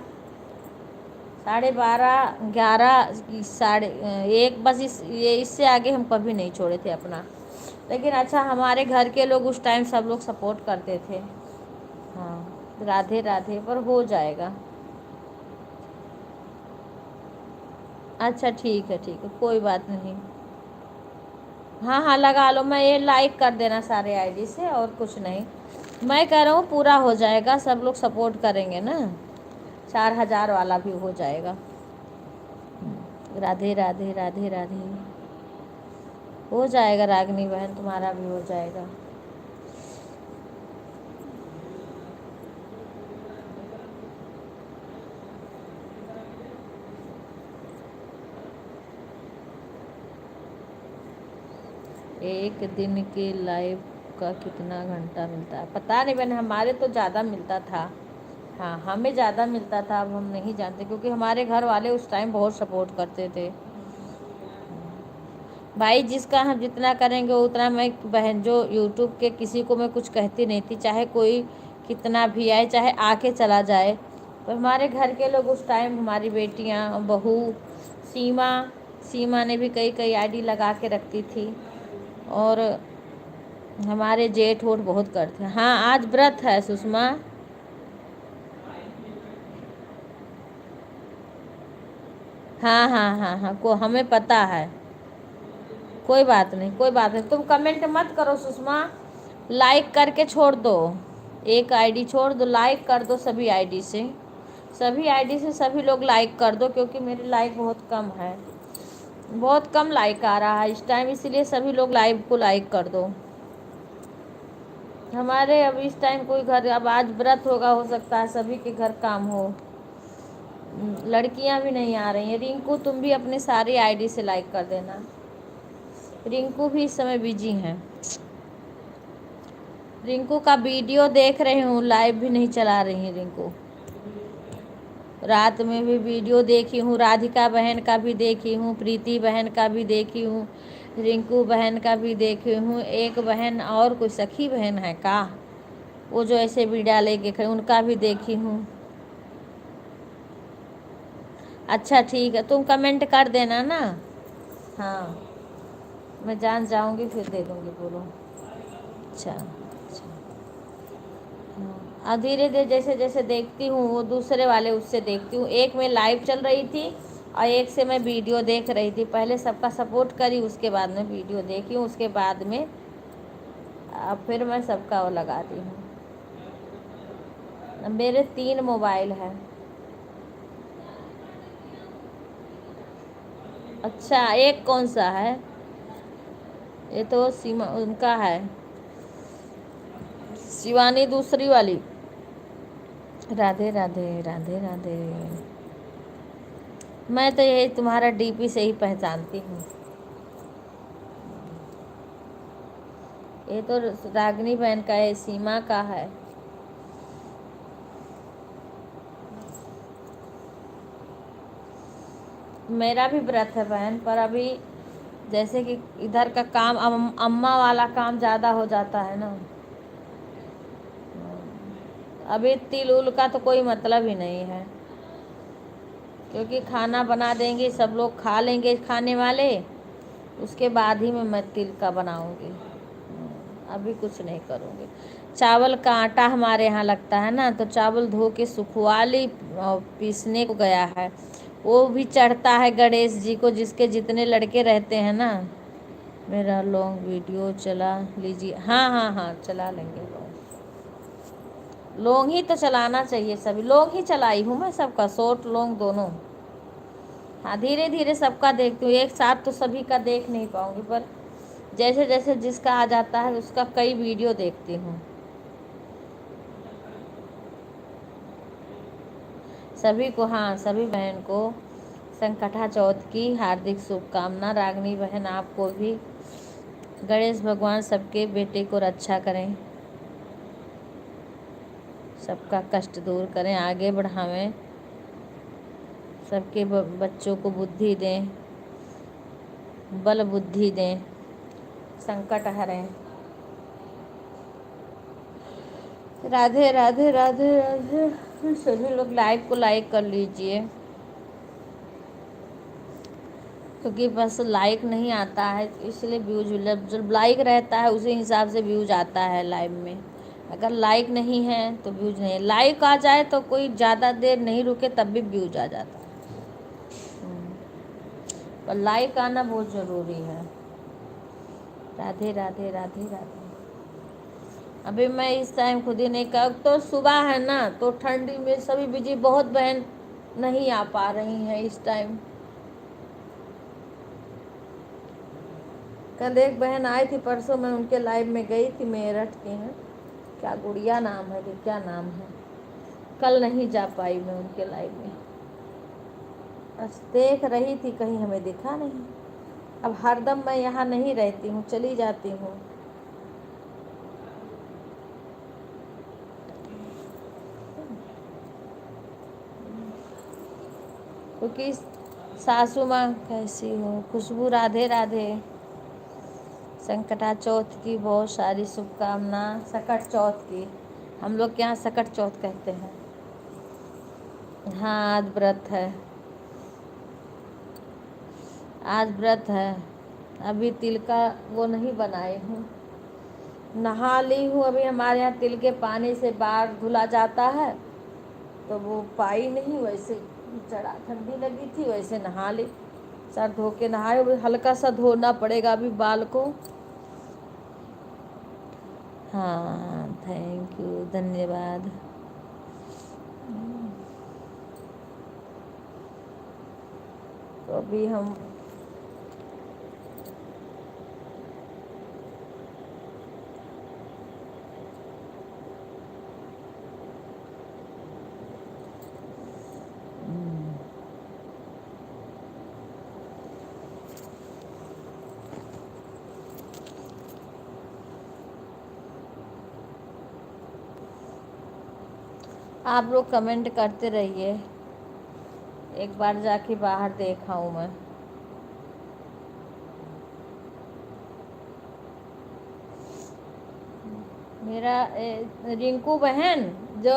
12:30, 11, 1:30, बस ये इससे आगे हम कभी नहीं छोड़े थे अपना। लेकिन अच्छा हमारे घर के लोग उस टाइम सब लोग सपोर्ट करते थे। हाँ, राधे राधे, पर हो जाएगा। अच्छा ठीक है, कोई बात नहीं। हाँ हाँ लगा लो, मैं ये लाइक कर देना सारे आईडी से, और कुछ नहीं। मैं कह रहा हूँ पूरा हो जाएगा, सब लोग सपोर्ट करेंगे ना, 4,000 वाला भी हो जाएगा। राधे राधे राधे राधे। हो जाएगा रागनी बहन, तुम्हारा भी हो जाएगा। एक दिन के लाइव का कितना घंटा मिलता है पता नहीं बहन, हमारे तो ज़्यादा मिलता था। हाँ हमें ज़्यादा मिलता था, अब हम नहीं जानते, क्योंकि हमारे घर वाले उस टाइम बहुत सपोर्ट करते थे। भाई जिसका हम जितना करेंगे उतना, मैं बहन जो यूट्यूब के किसी को मैं कुछ कहती नहीं थी, चाहे कोई कितना भी आए, चाहे आके चला जाए। तो हमारे घर के लोग उस टाइम, हमारी बेटियां, बहू सीमा, सीमा ने भी कई कई आईडी लगा के रखती थी, और हमारे जेठ वोट बहुत करते हैं। हाँ आज व्रत है सुषमा। हाँ हाँ हाँ हाँ, को हमें पता है। कोई बात नहीं, कोई बात नहीं, तुम कमेंट मत करो सुषमा, लाइक करके छोड़ दो। एक आईडी छोड़ दो, लाइक कर दो सभी आईडी से, सभी आईडी से सभी लोग लाइक कर दो, क्योंकि मेरे लाइक बहुत कम है, बहुत कम लाइक आ रहा है इस टाइम, इसलिए सभी लोग लाइव को लाइक कर दो। हमारे अब इस टाइम कोई घर, अब आज व्रत होगा, हो सकता है सभी के घर काम हो, लड़कियां भी नहीं आ रही हैं। रिंकू तुम भी अपने सारी आईडी से लाइक कर देना, रिंकू भी इस समय बिजी हैं। रिंकू का वीडियो देख रही हूँ, लाइव भी नहीं चला रही है रिंकू। रात में भी वीडियो देखी हूँ, राधिका बहन का भी देखी हूँ, प्रीति बहन का भी देखी हूँ, रिंकू बहन का भी देखी हूँ, एक बहन और कोई सखी बहन है का, वो जो ऐसे वीडियो लेके खड़े, उनका भी देखी हूँ। अच्छा ठीक है, तुम कमेंट कर देना ना। हाँ मैं जान जाऊँगी, फिर दे दूँगी, बोलो। अच्छा अच्छा। हाँ धीरे धीरे जैसे जैसे देखती हूँ, वो दूसरे वाले उससे देखती हूँ, एक में लाइव चल रही थी और एक से मैं वीडियो देख रही थी। पहले सबका सपोर्ट करी, उसके बाद में वीडियो देखी हूँ, उसके बाद में अब फिर मैं सबका वो लगाती हूँ। मेरे 3 मोबाइल हैं। अच्छा एक कौन सा है? ये तो सीमा उनका है, शिवानी दूसरी वाली। राधे राधे राधे राधे। मैं तो यही तुम्हारा डीपी से ही पहचानती हूँ। ये तो रागनी बहन का है, सीमा का है। मेरा भी व्रत है बहन, पर अभी जैसे कि इधर का काम, अम्मा वाला काम ज़्यादा हो जाता है ना, अभी तिल उल का तो कोई मतलब ही नहीं है, क्योंकि खाना बना देंगे, सब लोग खा लेंगे खाने वाले, उसके बाद ही मैं तिल का बनाऊंगी। अभी कुछ नहीं करूँगी। चावल का आटा हमारे यहाँ लगता है ना, तो चावल धो के सुखवा ली और पीसने को गया है, वो भी चढ़ता है गणेश जी को, जिसके जितने लड़के रहते हैं ना। मेरा लॉन्ग वीडियो चला लीजिए। हाँ हाँ हाँ चला लेंगे लॉन्ग, लॉन्ग ही तो चलाना चाहिए, सभी लॉन्ग ही चलाई हूँ मैं, सबका शॉर्ट लॉन्ग दोनों। हाँ धीरे धीरे सबका देखती हूँ, एक साथ तो सभी का देख नहीं पाऊँगी, पर जैसे जैसे जिसका आ जाता है उसका कई वीडियो देखती हूँ। सभी को, हाँ सभी बहन को संकटा चौथ की हार्दिक शुभकामना। रागनी बहन आपको भी, गणेश भगवान सबके बेटे को रक्षा करें, सबका कष्ट दूर करें, आगे बढ़ावें, सबके बच्चों को बुद्धि दें, बल बुद्धि दें, संकट हरें। राधे राधे राधे राधे। सभी लोग लाइव को लाइक कर लीजिए। क्योंकि बस लाइक नहीं आता है इसलिए व्यूज, जब लाइक रहता है उसी हिसाब से व्यूज आता है लाइव में। अगर लाइक नहीं है तो व्यूज नहीं, लाइक आ जाए तो कोई ज़्यादा देर नहीं रुके तब भी व्यूज आ जाता है। पर लाइक आना बहुत ज़रूरी है। राधे राधे राधे राधे। अभी मैं इस टाइम खुद ही नहीं कर, तो सुबह है ना तो ठंडी में सभी बिजी, बहुत बहन नहीं आ पा रही हैं इस टाइम। कल एक बहन आई थी, परसों मैं उनके लाइव में गई थी, मेरठ की हैं, क्या गुड़िया नाम है कि क्या नाम है। कल नहीं जा पाई मैं उनके लाइव में, बस देख रही थी, कहीं हमें दिखा नहीं। अब हरदम मैं यहाँ नहीं रहती हूँ, चली जाती हूँ। क्योंकि सासू माँ कैसी हो? खुशबू राधे राधे। संकटा चौथ की बहुत सारी शुभकामना। सकट चौथ की, हम लोग के यहाँ सकट चौथ कहते हैं। हाँ आज व्रत है, आज व्रत है। अभी तिल का वो नहीं बनाई हूँ, नहा ली हूँ। अभी हमारे यहाँ तिल के पानी से बाल धुला जाता है, तो वो पाई नहीं, वैसे चढ़ा, ठंडी लगी थी वैसे नहा ली। सर धो के नहाए, हल्का सा धोना पड़ेगा अभी बाल को। हाँ थैंक यू, धन्यवाद। तो अभी हम आप लोग कमेंट करते रहिए, एक बार जाके बाहर देखा हूँ मैं। मेरा रिंकू बहन, जो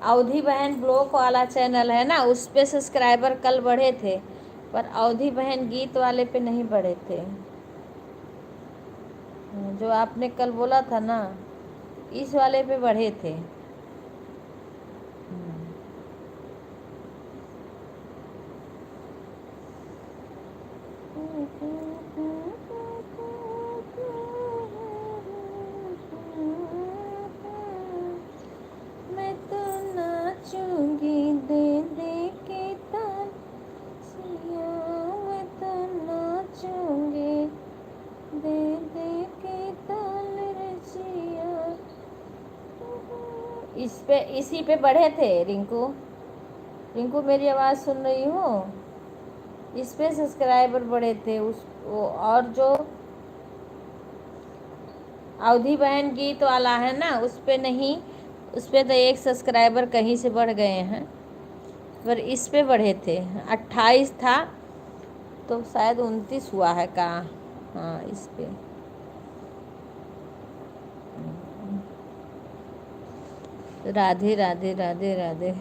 अवधि बहन ब्लॉक वाला चैनल है ना, उस पे सब्सक्राइबर कल बढ़े थे, पर अवधि बहन गीत वाले पे नहीं बढ़े थे। जो आपने कल बोला था ना, इस वाले पे बढ़े थे। मैं तो नाचूंगी दे दे के तान सिया, मैं तो नाचूंगी दे दे के ताल रसिया। इस पे, इसी पे बढ़े थे रिंकू। रिंकू मेरी आवाज़ सुन रही हो? इस पे सब्सक्राइबर बढ़े थे। उस और जो अवधि बहन गीत वाला है ना, उस पे नहीं, उस पे तो एक सब्सक्राइबर कहीं से बढ़ गए हैं, पर इस पे बढ़े थे। 28 था तो शायद 29 हुआ है का। हाँ इस पे। राधे राधे राधे राधे।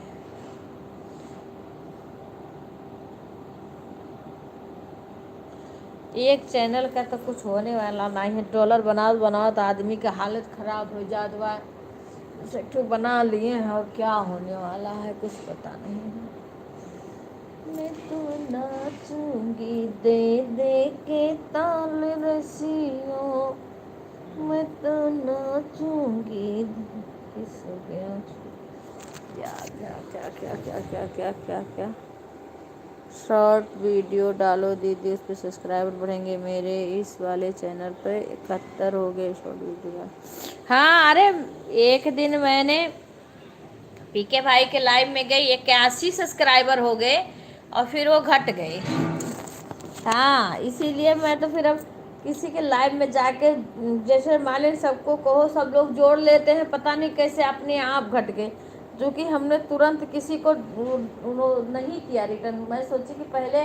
एक चैनल का तो कुछ होने वाला नहीं है, डॉलर बनाओ बनाओ तो आदमी का हालत ख़राब हो जात बा। सेक्टर बना लिए हैं और क्या होने वाला है कुछ पता नहीं है। मैं तो नाचूंगी दे दे के ताल रसियों, मैं तो नाचूंगी। किस हो गया? क्या क्या क्या क्या क्या क्या क्या क्या क्या? शॉर्ट वीडियो डालो दीदी, उस पर सब्सक्राइबर बढ़ेंगे। मेरे इस वाले चैनल पे 71 हो गए शॉर्ट वीडियो। हाँ अरे एक दिन मैंने पीके भाई के लाइव में गई, 81 सब्सक्राइबर हो गए और फिर वो घट गए। हाँ इसीलिए मैं तो फिर अब किसी के लाइव में जाके, जैसे मान लीजिए सबको कहो, सब लोग जोड़ लेते हैं, पता नहीं कैसे अपने आप घट गए। जो कि हमने तुरंत किसी को नहीं किया रिटर्न। मैं सोची कि पहले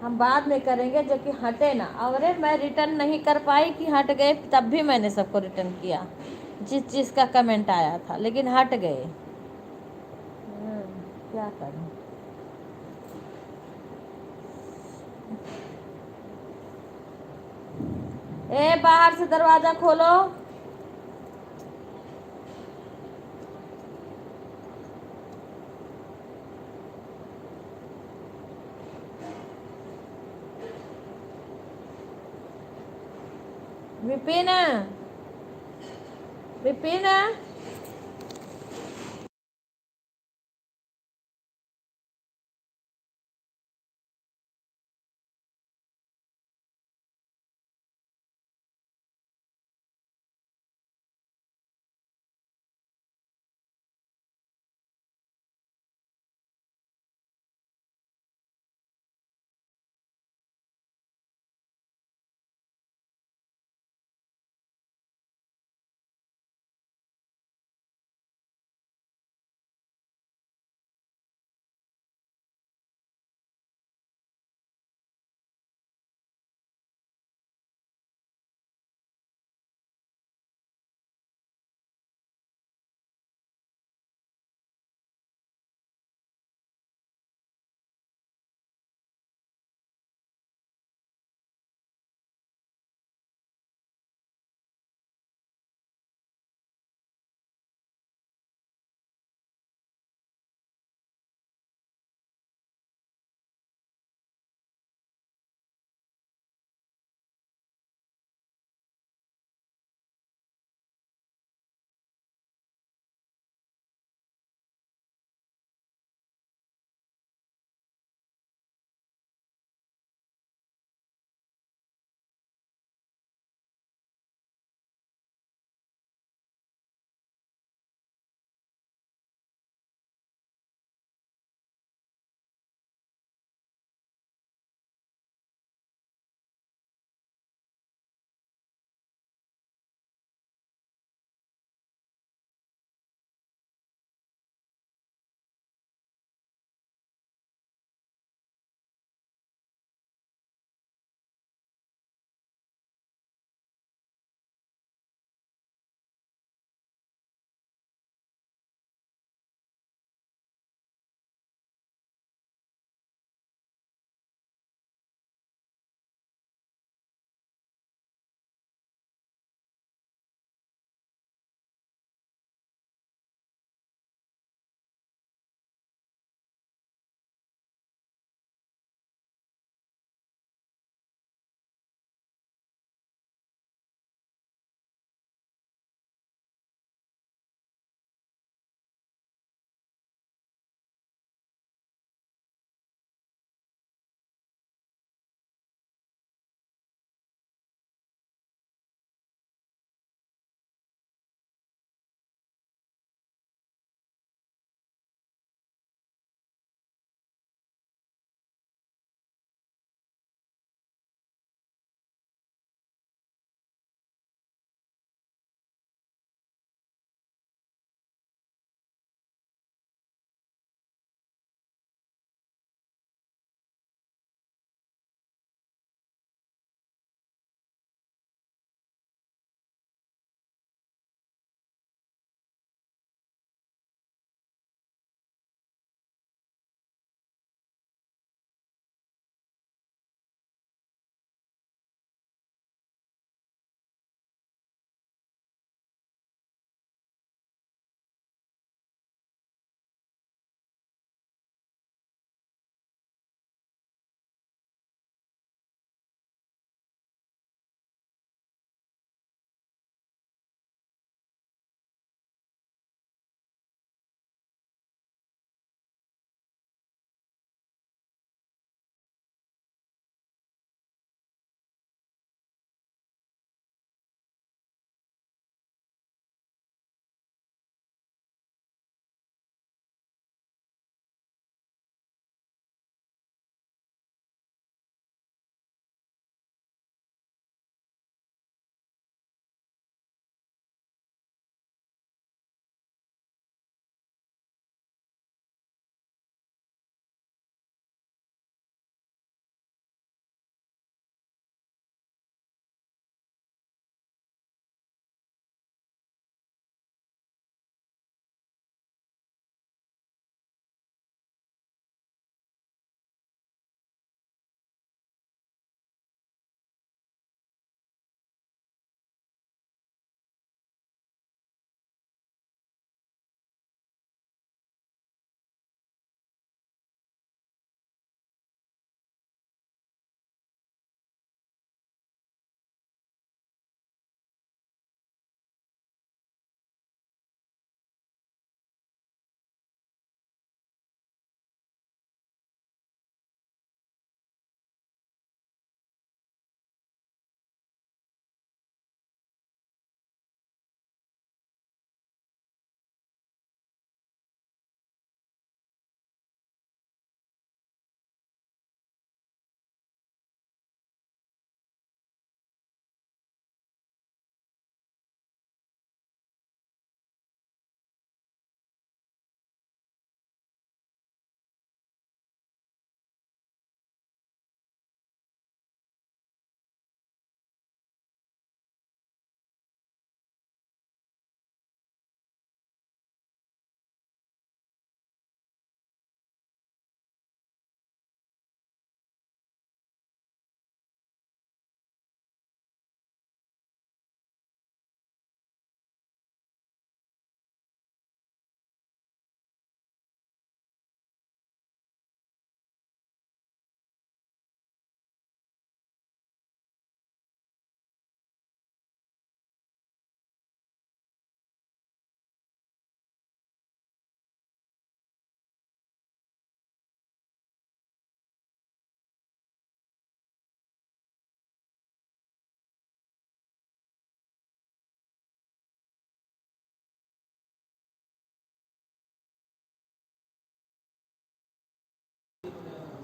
हम बाद में करेंगे जो कि हटे ना। अरे मैं रिटर्न नहीं कर पाई कि हट गए, तब भी मैंने सबको रिटर्न किया जिस चीज़ का कमेंट आया था, लेकिन हट गए। क्या करूं? ए बाहर से दरवाजा खोलो। विपिन, विपिन।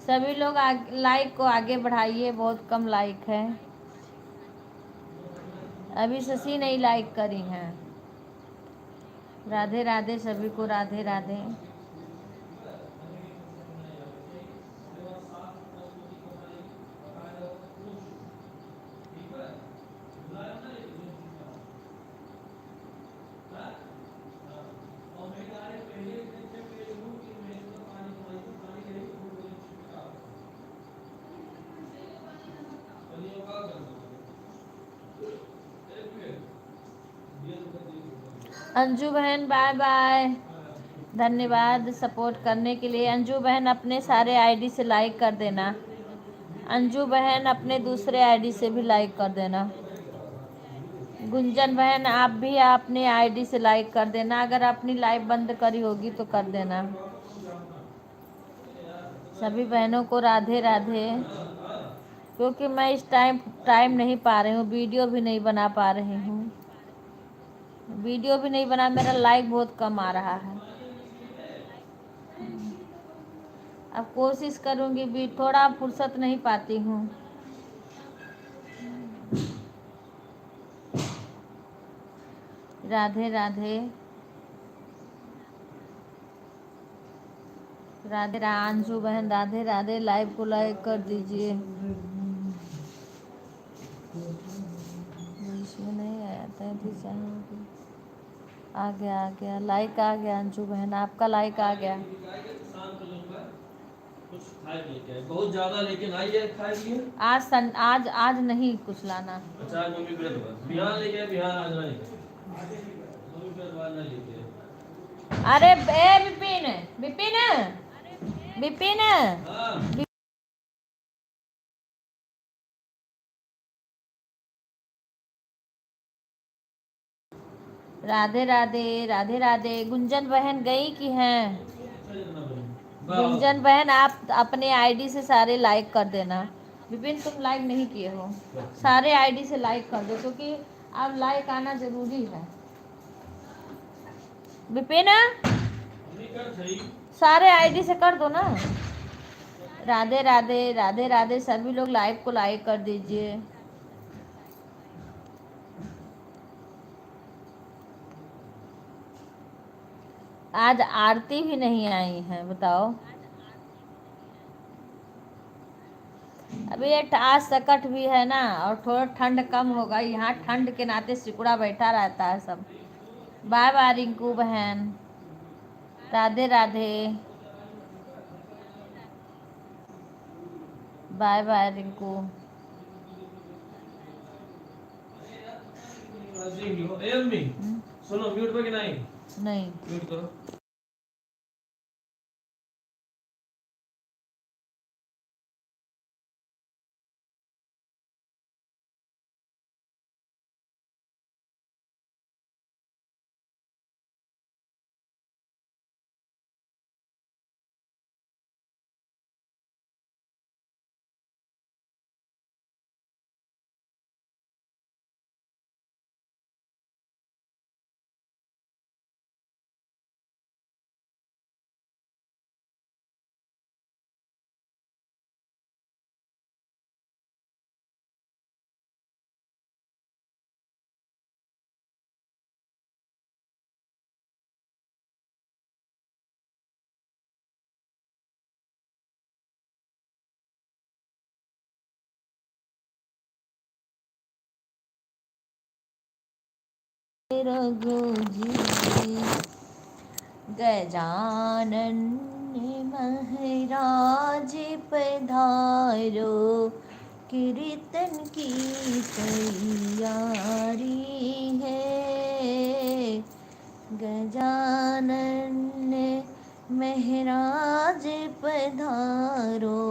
सभी लोग लाइक को आगे बढ़ाइए, बहुत कम लाइक है। अभी शशि नहीं लाइक करी हैं। राधे राधे सभी को, राधे राधे। अंजू बहन बाय बाय, धन्यवाद सपोर्ट करने के लिए। अंजू बहन अपने सारे आईडी से लाइक कर देना। अंजू बहन अपने दूसरे आईडी से भी लाइक कर देना। गुंजन बहन आप भी अपने आईडी से लाइक कर देना। अगर अपनी लाइव बंद करी होगी तो कर देना। सभी बहनों को राधे राधे। क्योंकि मैं इस टाइम नहीं पा रही हूँ, वीडियो भी नहीं बना पा रही हूँ। वीडियो भी नहीं बना, मेरा लाइक बहुत कम आ रहा है। अब कोशिश करूँगी भी, थोड़ा फुर्सत नहीं पाती हूँ। राधे राधे राधे। अंजू बहन राधे राधे, लाइव को लाइक कर दीजिए। इसमें नहीं आया था, आ गया लाइक आ गया। अंजू बहन आपका लाइक आ गया। कुछ खाए लेके आए, बहुत ज्यादा लेकिन आई है खाए लिए। आज नहीं कुछ लाना। अच्छा आज मम्मी व्रत बस बिहान लेके आए, बिहान आज नहीं मम्मी व्रत बाद नहीं लेके आए। अरे ए विपिन विपिन विपिन, हाँ राधे राधे राधे राधे। गुंजन बहन गई कि हैं? गुंजन बहन आप अपने आईडी से सारे लाइक कर देना। विपिन तुम लाइक नहीं किए हो, सारे आईडी से लाइक कर दो, क्योंकि अब लाइक आना जरूरी है। विपिन सारे आईडी से कर दो ना। राधे राधे राधे राधे सभी लोग लाइव को लाइक कर दीजिए। आज आरती भी नहीं आई है, बताओ। अभी ये आज सकट भी है ना, और थोड़ा ठंड कम होगा। यहाँ ठंड के नाते सिकुड़ा बैठा रहता है सब। बाय बाय रिंकू बहन, राधे राधे। Bye bye Rinku. सुनो म्यूट पे कि नहीं? नहीं म्यूट करो। रघु जी गजानन महाराज पधारो, कीर्तन की तैयारी है। गजानन महाराज पधारो,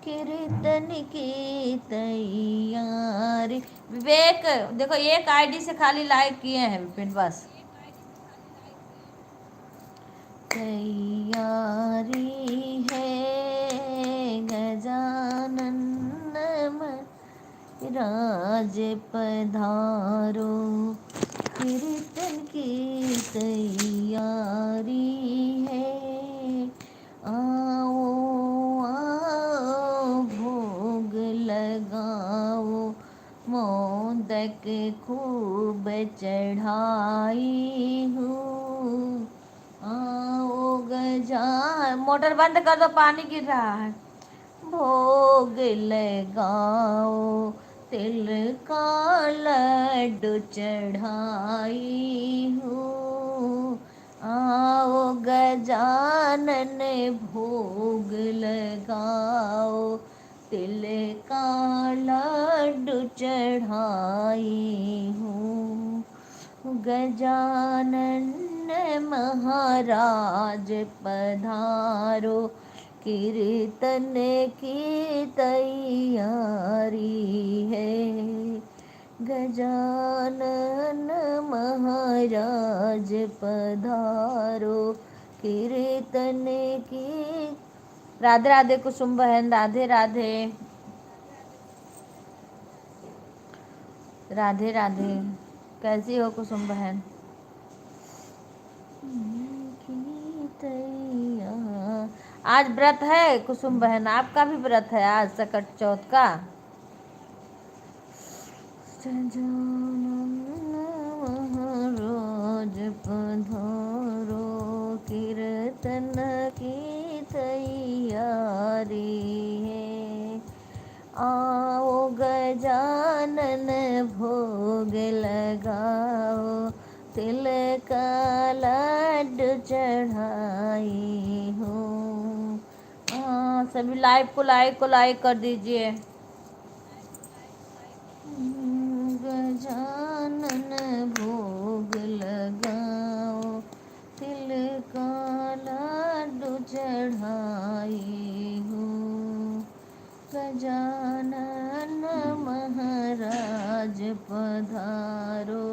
कीर्तन की तैयारी। विवेक देखो, एक आईडी से खाली लाइक किए हैं विपिन, बस। तैयारी है गजानन राज पधारो, कीर्तन की तैयारी है। आओ खूब चढ़ाई हूँ। आओ गजान, मोटर बंद कर दो, पानी गिर रहा है। भोग लगाओ, तिल का लड्डू चढ़ाई हूँ। आओ गजानन भोग लगाओ, तिल का लड्डू चढ़ाई हूँ। गजानन महाराज पधारो, कीर्तन की तैयारी है। गजानन महाराज पधारो, कीर्तन की। राधे राधे कुसुम बहन, राधे राधे, राधे राधे। कैसी हो कुसुम बहन? आज व्रत है कुसुम बहन, आपका भी व्रत है आज सकट चौथ का। रोज पधारो, कीर्तन की तैयारी है। आओ गजानन भोग लगाओ, तिल का लड्डू चढ़ाई हूँ। सभी लाइव को लाइक कर दीजिए। गजानन भोग लगाओ, तिल का लड्डू चढ़ाई हूँ। गजानन महाराज पधारो,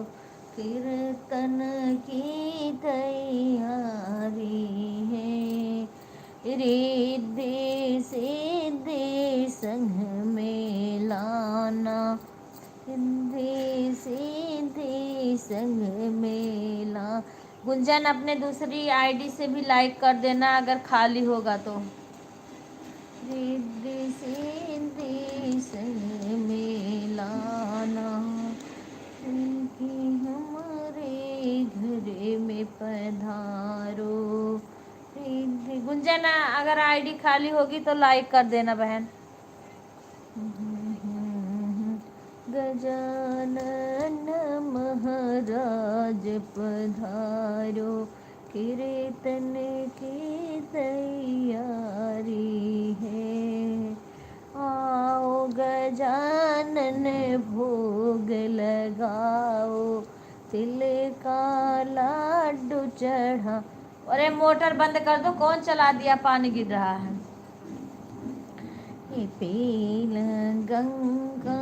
कीर्तन की तैयारी है। रिद्धि सिद्धि संग में लाना, रिद्धि सिद्धि संग में ला। गुंजन अपने दूसरी आईडी से भी लाइक कर देना अगर खाली होगा तो। रिद्धि सिद्धि संग में लाना, कि हमारे घर में पधारो। रिद्धि गुंजन अगर आईडी खाली होगी तो लाइक कर देना बहन। गजानन महाराज पधारो, कीर्तन की तैयारी है। आओ गजानन भोग लगाओ, तिल का लड्डू चढ़ा। अरे मोटर बंद कर दो, कौन चला दिया, पानी गिर रहा है। पील गंगा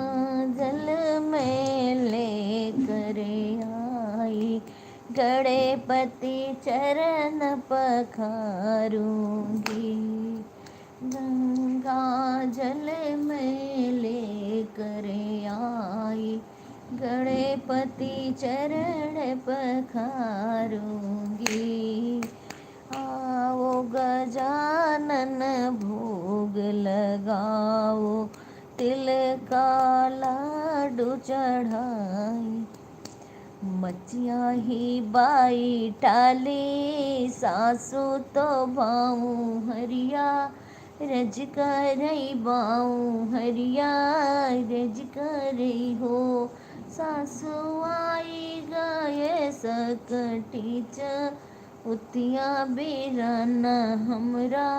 जल में लेकर आई, गणपति चरण पखारूंगी। गंगा जल में लेकर आई, गणपति चरण पखारूंगी। आओ गजानन भोग लगाओ, तिल का लड्डू चढ़ाई। मचिया ही बाई टाली, सासू तो बाऊ हरिया, रज कर बाऊ हरिया, रज कर हो। सासू आई गए सकटीच, उतिया बिरन हमरा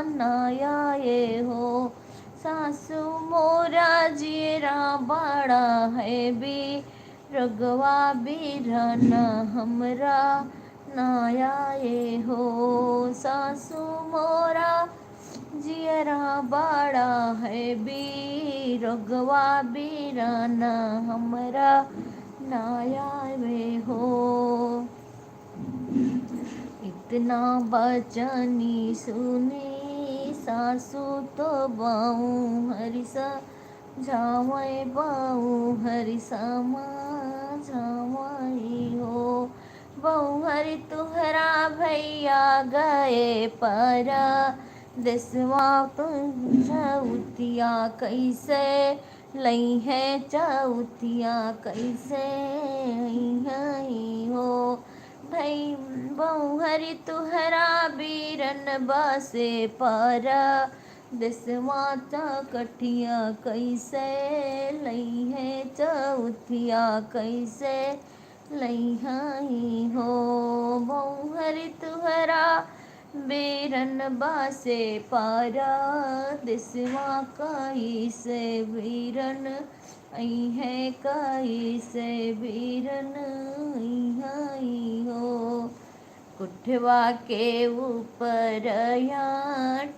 नाया ये हो। सासू मोरा जीरा बड़ा है भी, रगवा बिरन हमरा नाया ये हो। सासू मोरा जियरा बड़ा है भी, रगवा बिरन हमरा नाया वे हो। इतना बचनी सुनी, सासू तो बाऊ हरिसा झावाई, बाऊ हरिसा माँ झावाई हो। बहु हरि तुहरा भैया गए पारा, देसवा तुझा उतिया कैसे लई है चौथिया कैसे हो भई बहुहरि तुहरा बीरन बसे पर देसवा कठिया कैसे लई है चौथिया कैसे लई हो बहुहरि तुहरा बीरन बासे पारा दिसवा कई से बीरन है कई से बीरन हो कुठवा के ऊपर या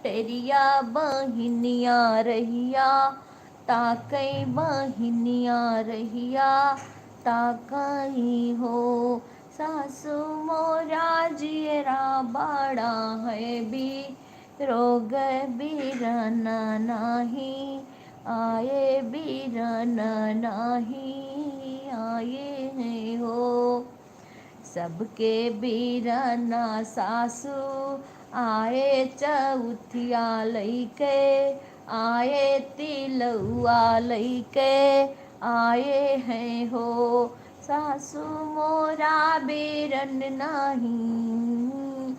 टेरिया बहिनिया रहिया ताकई बहिनिया रहिया ताकई हो सासु मोरा जियरा बाड़ा है भी रोग बीरन नाही आए बीरन नाही आए हैं हो सबके बीरना सासु आए चौथिया लईके आए तिलुआ लईके आए हैं हो सासु मोरा बीरन नहीं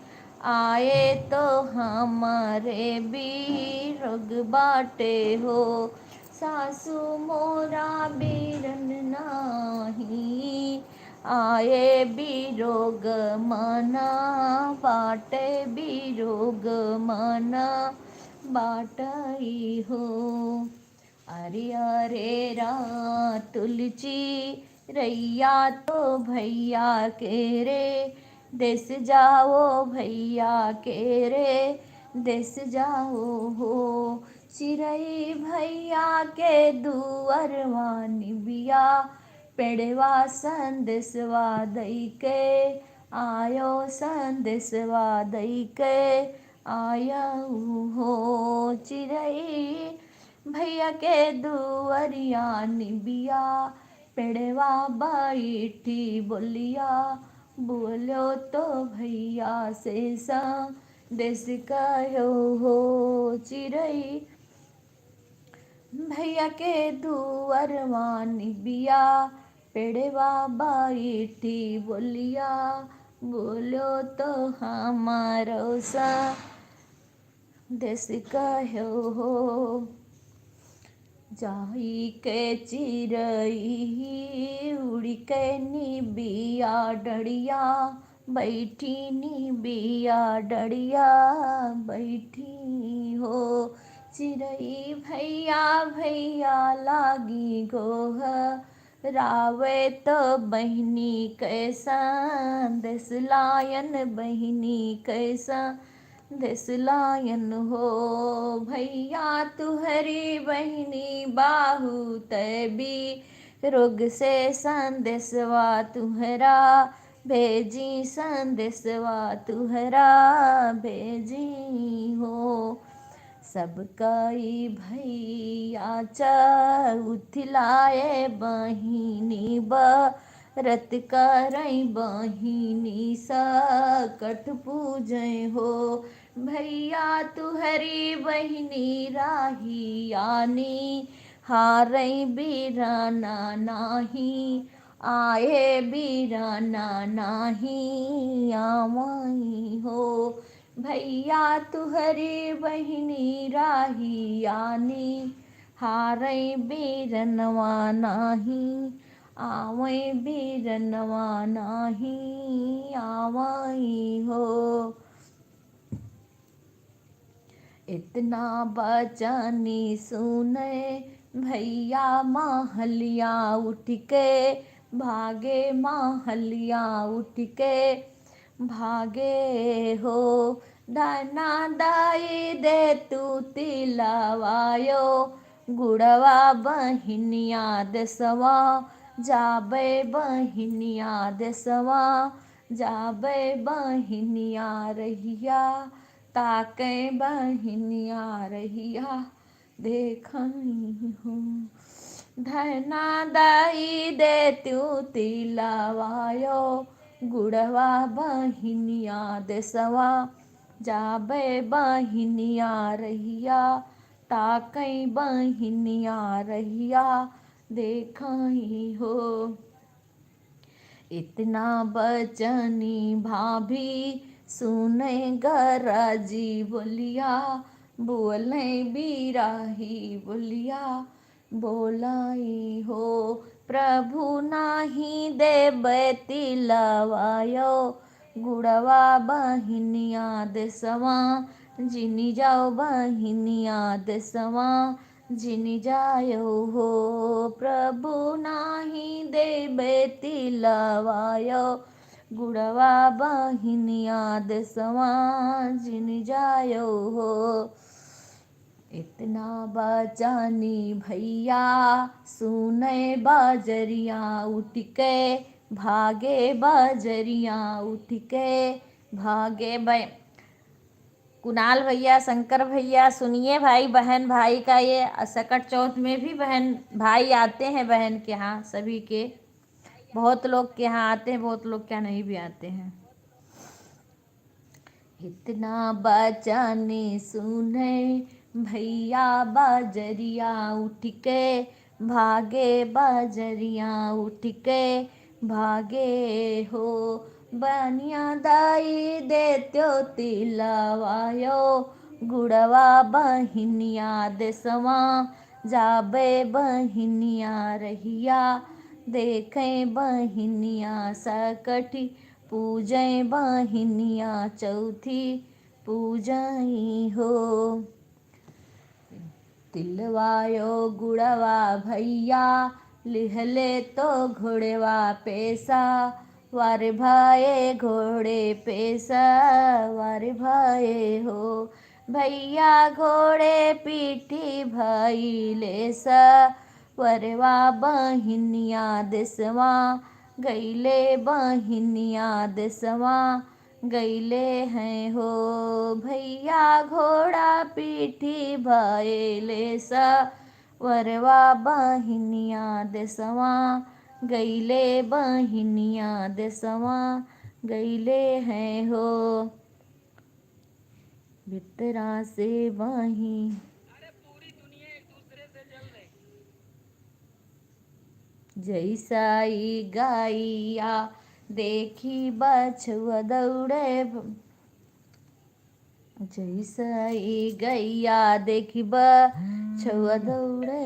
आए तो हमारे बीरग बाटे हो सासु मोरा बीरन नहीं आए बीरोग मना बाटे बीरोग मना बाटई हो अरे अरे रा तुलची रैया तो भैया के रे देश जाओ भैया के रे देश जाओ हो चिरई भैया के दुअरवा निबिया पेड़वा संदेशवा दई के आयो संदेशवा दई के आया हो चिरई भैया के दुअरिया निबिया पेड़वा बैठी बोलिया बोलो तो भैया से संदेश कहो हो चिरई भैया के दुअरवा निबिया पेड़वा बैठी बोलिया बोलो तो हमारो सा देश कहो हो जाई के चिरई उड़ी के निबिया डड़िया बैठी निबिया डड़िया बैठी हो चिरई भैया भैया लागी गोह रावे तो बहनी कैसा देश लायन बहनी कैसा देश लायन हो भैया तुहरी बहनी बाहू तैबी रोग से संदेशवा तुहरा भेजी संदेशवा तुहरा भेजी हो सबकई भैया चौथिलाए बहिनी रत करई बहिनी सकट पूजय हो भैया तुहरी बहिनी राही यानी हारई बीराना नाही आए बीराना नाही आवाई हो भैया तुहरी बहिनी राही यानी हारई बीरनवा नाही आवै बीरनवा नाही आवाई हो इतना बचनी सुने भैया महलिया उठ के भागे महलिया उठ के भागे हो दाना दाई दे तू तिलवायो गुड़वा बहिनिया देसवा जाबे बहिनिया देसवा जाबे बहिनिया रहिया ताके बहिनिया रहिया देखई हूँ धना दाई दे तू तिलवायो गुड़वा बहिनिया देसवा जाबे बहिनिया रहिया ताकई बहिनिया रहिया देखई हो। इतना बचनी भाभी सुने गराजी बोलिया, बोले बिराही बोलिया बोलाई हो। प्रभु नाही देबे तिलवायो, गुड़वा बहिनिया देसवा जिनी जाओ बहिनिया देसवा जिनी जायो हो। प्रभु नाही देबे तिलवायो, गुड़वा बहिनिया देसवा जिनी जायो हो। इतना बचानी भैया सुने बाजरिया, उठ के भागे बाजरिया उठ के भागे। कुणाल भैया, शंकर भैया, सुनिए भाई बहन भाई का ये सकट चौथ में भी बहन भाई आते हैं बहन के यहाँ, सभी के बहुत लोग के यहाँ आते हैं, बहुत लोग के यहाँ नहीं भी आते हैं। इतना बचाने सुने भैया बाजरिया, उठ के भागे बाजरिया उठ के भागे हो। बनिया दाई देत्यो तिलवायो, गुड़वा बहिनिया देसवा जाबे बहिनिया रहिया देखे बहिनिया सकठी पूजय बहिनिया चौथी पूजई हो। तिलवायो गुड़वा भैया लिहले तो घोड़वा पैसा, वारे भाए घोड़े पैसा वारे भाए हो। भैया घोड़े पीठी भाई लेसा, वरवा बहिनिया देसवा गईले बहिनिया देसवा गईले हैं हो। भैया घोड़ा पीठी भाई लेसा, वरवा बहिनिया देसवा गईले बहिनिया देसवा गईले हैं हो। भितरा से वही जैसाई गाइया देखी बछुआ दौड़े, जैसाई गैया देखी बछुआ दौड़े।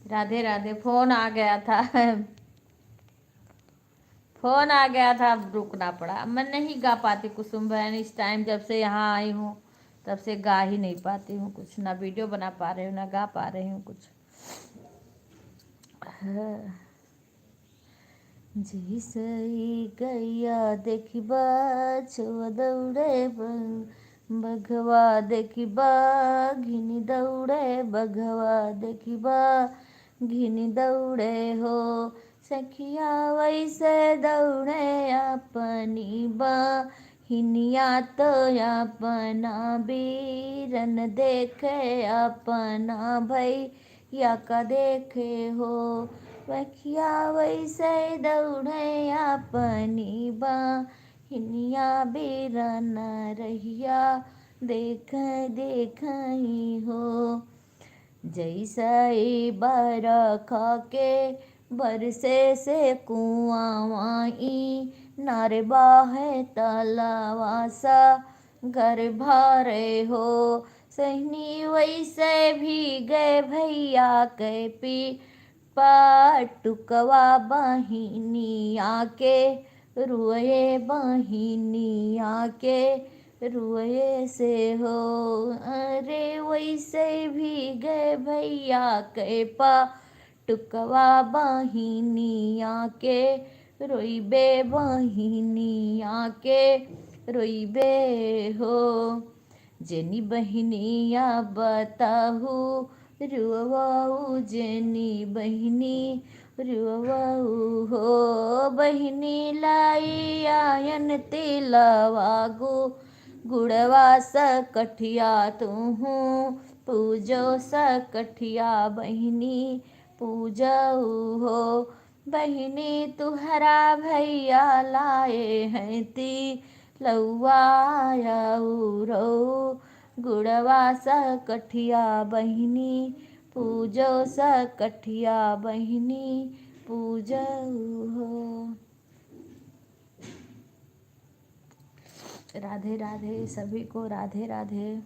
राधे राधे। फोन आ गया था फोन आ गया था, अब रुकना पड़ा। मैं नहीं गा पाती कुसुम बहन इस टाइम, जब से यहाँ आई हूँ तब से गा ही नहीं पाती हूँ कुछ, ना वीडियो बना पा रही हूँ ना गा पा रही हूँ कुछ। जैसई गैया देखी बछवा दौड़े बघवा देखी घिनी दौड़े बघवा देखी घिनी दौड़े हो, सखिया वैसे दौड़े अपनी हिनिया तो अपना बीरन देखे अपना भैया का देखे हो, सखिया वैसे दौड़े अपनी हिनिया बीरन रहिया देख देखई हो। जैसे बरखा के बरसे से कुआई नारे बाहे तलावा सा घर भरे हो, सहनी वैसे भी गए भैया के पी पाटुकवा बहिनी आके रुए बहिनी आके रुए से हो, अरे वैसे भी गए भैया के पाटुकवा बहिनी आके रोइबे बहिनी आके रोइबे हो। जेनी बहिनिया बताहू रुआऊ जेनी बहिनी रुआऊ हो, बहिनी लाई आयन तिलवागू गुड़वा सकठिया तुहू पूजो सकठिया बहिनी पूजऊ हो, बहिनी तुहरा भैया लाए हैं ती लौआ रो, गुड़वा सकठिया बहिनी पूजो सकठिया बहिनी पूजऊ हो। राधे राधे सभी को, राधे राधे।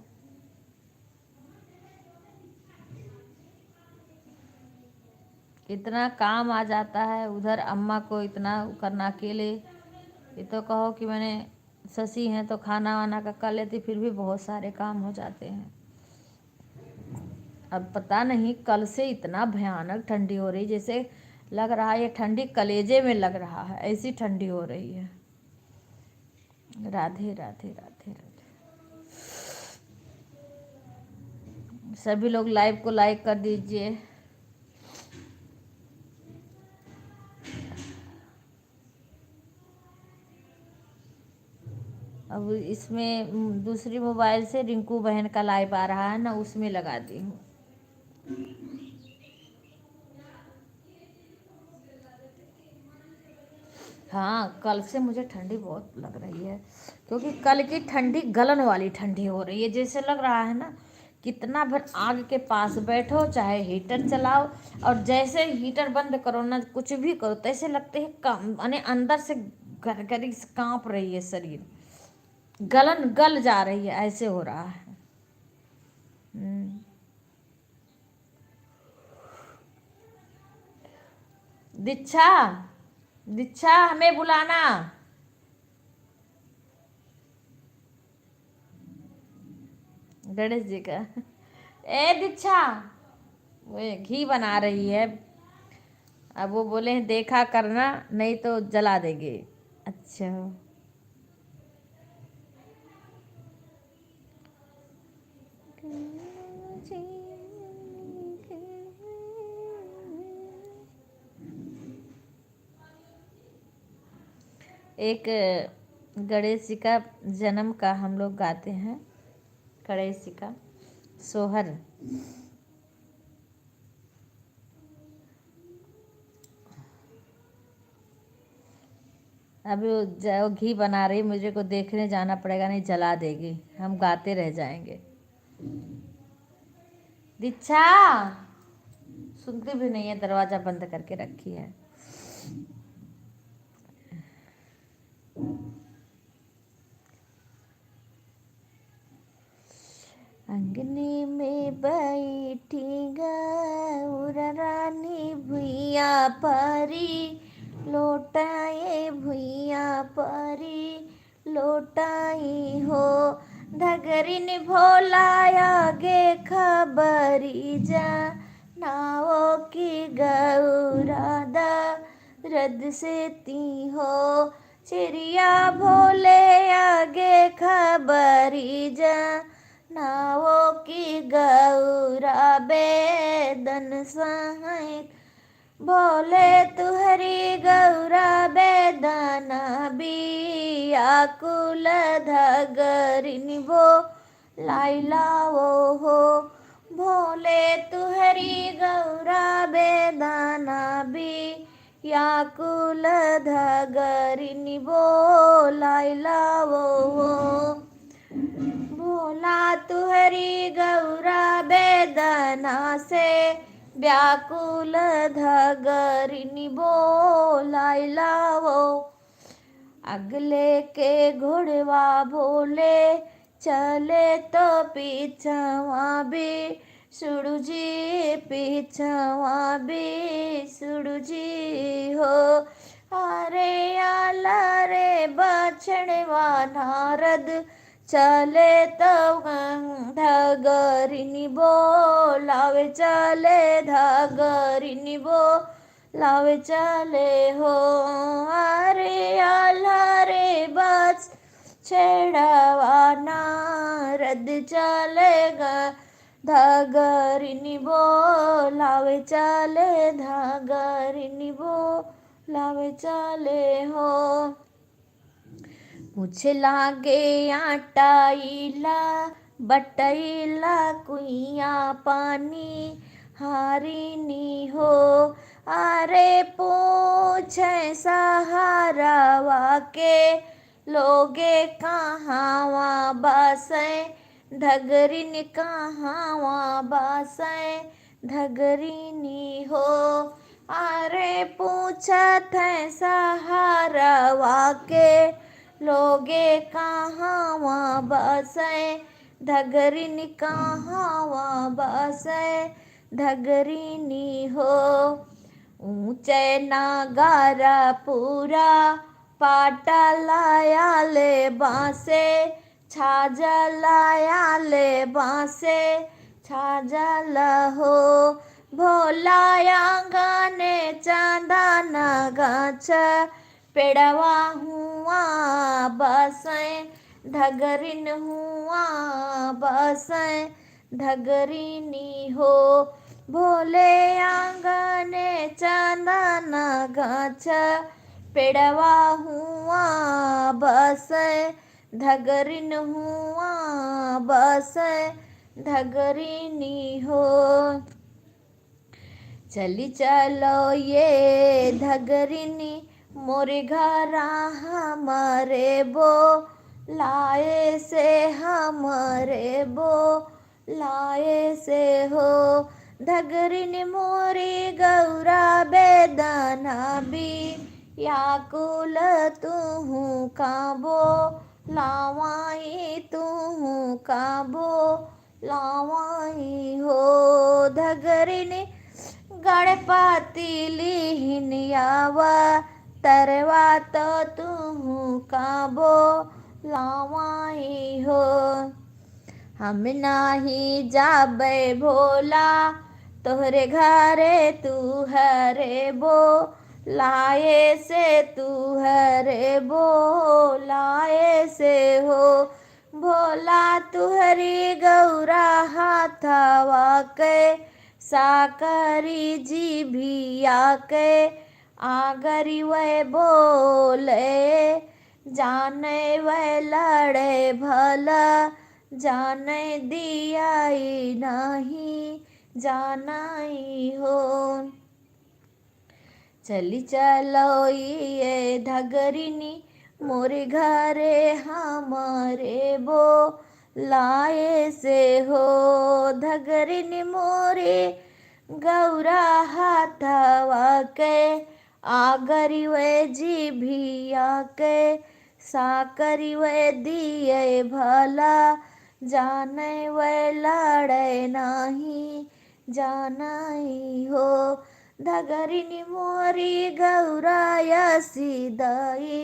इतना काम आ जाता है उधर अम्मा को इतना करना अकेले, ये तो कहो कि मैंने ससी हैं तो खाना वाना का कर लेती, फिर भी बहुत सारे काम हो जाते हैं। अब पता नहीं कल से इतना भयानक ठंडी हो रही, जैसे लग रहा है ये ठंडी कलेजे में लग रहा है, ऐसी ठंडी हो रही है। राधे राधे राधे राधे। सभी लोग लाइव को लाइक कर दीजिए। अब इसमें दूसरी मोबाइल से रिंकू बहन का लाइव आ रहा है ना, उसमें लगा दी हूँ। हाँ कल से मुझे ठंडी बहुत लग रही है, क्योंकि कल की ठंडी गलन वाली ठंडी हो रही है, जैसे लग रहा है ना कितना भर आग के पास बैठो चाहे हीटर चलाओ, और जैसे हीटर बंद करो ना कुछ भी करो तो ऐसे लगते है काम माने अंदर से गरगरी से कांप रही है शरीर, गलन गल जा रही है, ऐसे हो रहा है। दीक्षा दीक्षा हमें बुलाना। गणेश जी का ए दीक्षा वो घी बना रही है, अब वो बोले देखा करना नहीं तो जला देंगे। अच्छा एक गणेश जी का जन्म का हम लोग गाते हैं, गणेश जी का सोहर। अभी वो घी बना रही, मुझे को देखने जाना पड़ेगा, नहीं जला देगी, हम गाते रह जाएंगे। दीक्षा सुनती भी नहीं है, दरवाजा बंद करके रखी है। अंगने में बैठी गौर रानी भुइया परी लोटाए भुइया परी लोटाई हो। धगरिन भोलाया गे खबरी जा नावो की गौरादा रद से ती हो। चिड़िया भोले आगे खबरी जा नावो की गौरा बेदन सहाय। बोले तुहरी गौरा बेदना बिया कुल धगरिन वो लाइला वो हो। भोले तुहरी गौरा बेदना बिया कुल धगरिन वो लाइला वो हो। भोला तुहरी गौरा बेदना से व्याकुल धगरिनी बोलाइला वो। अगले के घोड़वा भोले चले तो पीछवा भी सुड़जी पीछवा भी सुड़जी हो। अरे आला रे बछड़वा नारद चले तो धगरिनी बोलावे चले धगरिनी बोलावे चले हो। अरे आला रे बस छेड़वा नारद चलेगा धगरिनी बोलावे चले धगरिनी बोलावे चले हो। मुझे लागे आटाइला बटैला कुइया पानी हारिनी हो। अरे पूछे सहारावा के लोगे कहाँवा बसे धगरिन कहाँवा बसे धगरिनी हो। अरे पूछत है सहारावा के लोगे कहाँवा बसे धगरिन कहाँवा बसे धगरिनी हो। ऊंचे नागारा पूरा पाटा लाया ले बांसे छाजा लाया ले बांसे छाजा लहो। भोलाया गाने चांदाना गाछ पेड़वा हुआ बसें धगरिन हुआ बसें धगरिनी हो। भोले आंगने चंदना गाछ पेड़वा हुआ बसें धगरिन हुआ बसें धगरिनी हो। चली चलो ये धगरिनी मोरे घरा हमारे बो लाए से हमारे बो लाए से हो। धगरिन मोरी गौरा बेदना भी याकुल तू काबो लावाई तू काबो लावाई हो। धगरिन गणपति लिहिनियावा तरवा तो तू काबो लावाई हो। हम नाही जाबे भोला तोहरे घरे तू हरे बो लाए से तू हरे बो लाए से हो। भोला तुहरी गौरा हाथवा के साकरी जी भी आके आगरी वह बोले जाने वह लड़े भला जाने दियाई नहीं जानाई हो। चली चलो ये धगरिनी मोरे घरे हमारे बो लाए से हो। धगरिनी मोरे गौरा हाथवा के आगरी वे जी भी आके साकरी वे दिए भला जाने वे लड़े नहीं जानाई हो। धगरिनी मोरी गौराया सीधाई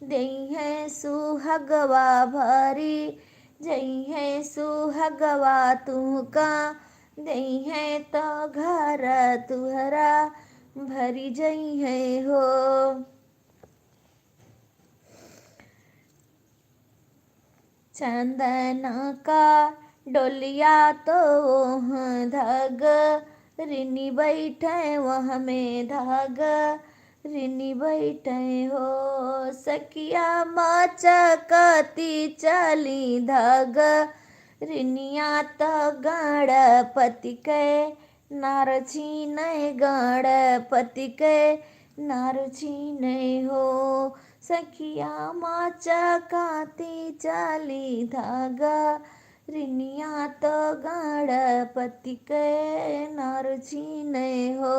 दई है सुहगवा भरी जई है सुहगवा तुहका दई है तो घर तुहरा भरी जई है हो। चंदन का डोलिया तो धग रिनी बैठे वह में धाग रिनी बैठे हो। सखिया मचकती चली धाग रिनिया तो गणपति के नार छीने गणपति के नार छीने हो। सखिया मचकाती चली धागा रिनिया तो गणपति के नार छीने हो।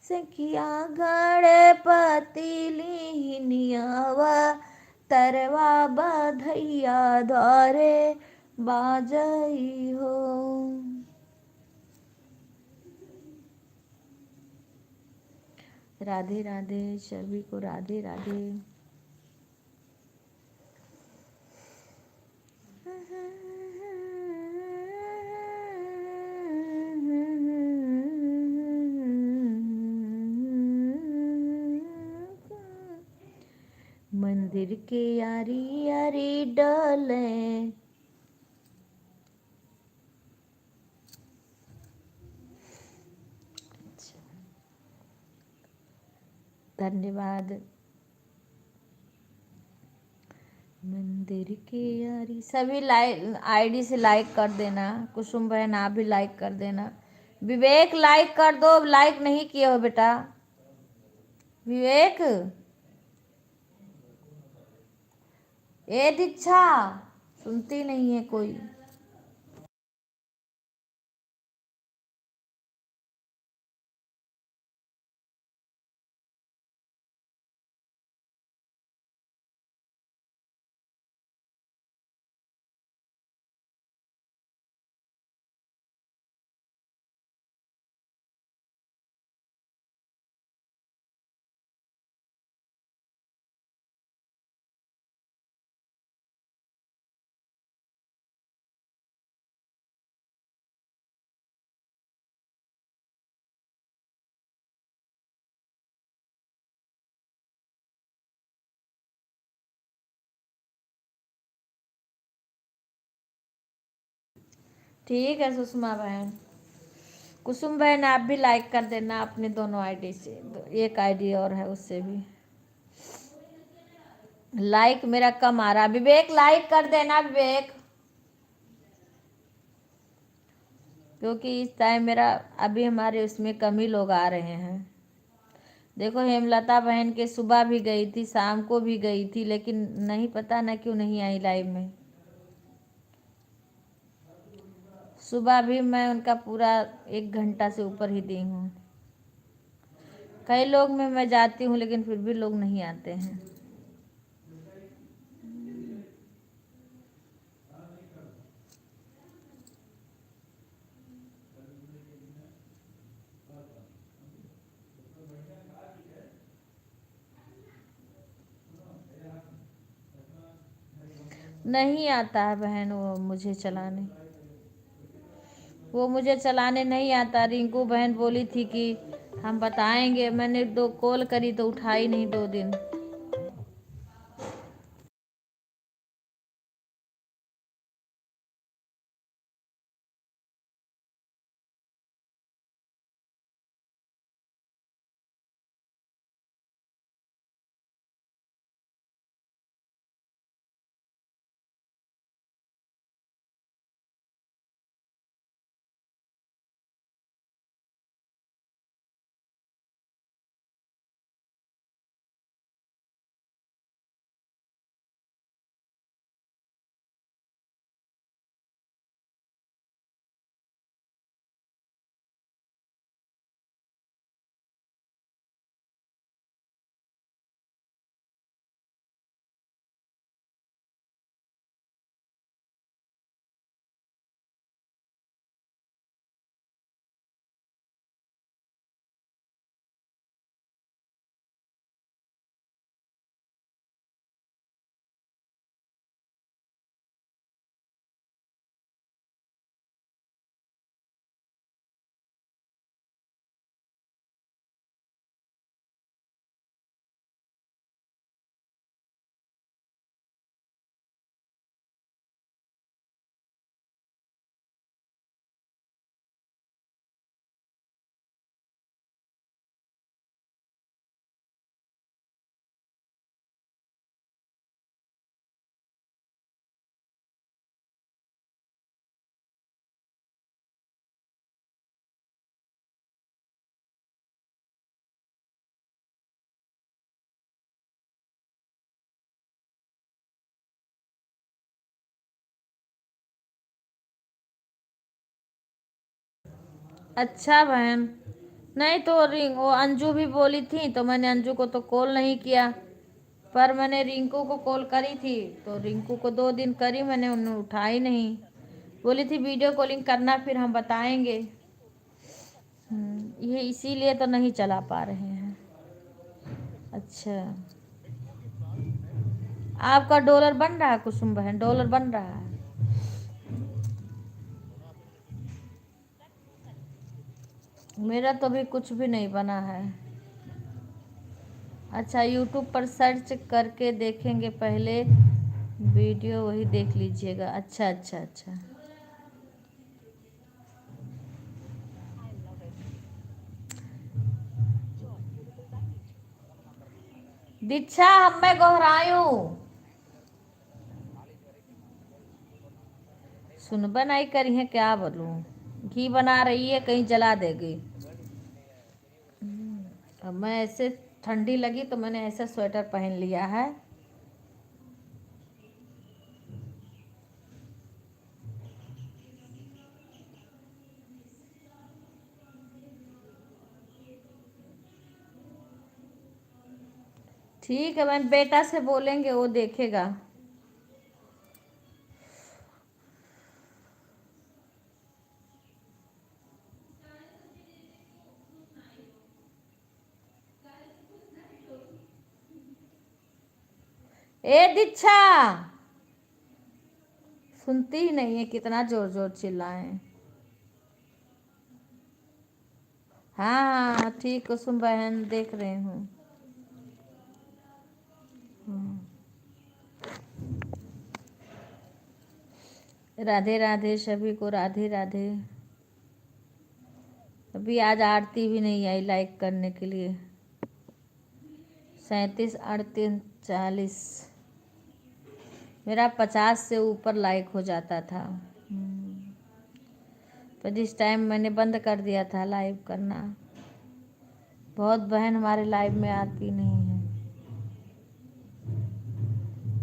सखिया गणपति लिहिनियावा तरवा बधैया द्वारे बाजई हो। राधे राधे सभी को, राधे राधे। मंदिर के यारी यारी डोले धन्यवाद। मंदिर के यारी सभी लाइक आईडी से लाइक कर देना। कुसुम बहन आप भी लाइक कर देना। विवेक लाइक कर दो, लाइक नहीं किए हो बेटा। विवेक ए दीक्षा सुनती नहीं है कोई। ठीक है सुषमा बहन। कुसुम बहन आप भी लाइक कर देना अपने दोनों आईडी से। एक आईडी और है उससे भी लाइक मेरा कम आ रहा। विवेक लाइक कर देना विवेक, क्योंकि इस टाइम मेरा अभी हमारे उसमें कम ही लोग आ रहे हैं। देखो हेमलता बहन के सुबह भी गई थी, शाम को भी गई थी, लेकिन नहीं पता ना क्यों नहीं आई लाइव में। सुबह भी मैं उनका पूरा 1 घंटा से ऊपर ही दी हूँ। कई लोग में मैं जाती हूँ लेकिन फिर भी लोग नहीं आते हैं। नहीं आता है बहन वो मुझे चलाने नहीं आता। रिंकू बहन बोली थी कि हम बताएंगे, मैंने 2 कॉल करी तो उठाई नहीं 2 दिन। अच्छा बहन। नहीं तो रिंग वो अंजू भी बोली थी तो मैंने अंजू को तो कॉल नहीं किया, पर मैंने रिंकू को कॉल करी थी। तो रिंकू को 2 दिन करी मैंने, उन्होंने उठाई नहीं। बोली थी वीडियो कॉलिंग करना फिर हम बताएंगे। ये इसीलिए तो नहीं चला पा रहे हैं। अच्छा, आपका डॉलर बन रहा है कुसुम बहन, डॉलर बन रहा है? मेरा तो अभी कुछ भी नहीं बना है। अच्छा, यूट्यूब पर सर्च करके देखेंगे पहले वीडियो, वही देख लीजिएगा। अच्छा अच्छा अच्छा। दीक्षा हम मैं गोहरायू सुनबा नहीं करी है, क्या बोलूं। घी बना रही है, कहीं जला देगी। अब मैं ऐसे ठंडी लगी तो मैंने ऐसा स्वेटर पहन लिया है। ठीक है बहन, बेटा से बोलेंगे वो देखेगा। ए दीक्षा, सुनती ही नहीं है, कितना जोर जोर चिल्लाए। हाँ हाँ ठीक, कुसुम बहन देख रही हूँ। राधे राधे सभी को, राधे राधे। अभी आज आरती भी नहीं आई लाइक करने के लिए। 37 38 40, मेरा 50 से ऊपर लाइक हो जाता था। पर जिस टाइम मैंने बंद कर दिया था लाइव करना। बहुत बहन हमारे लाइव में आती नहीं है,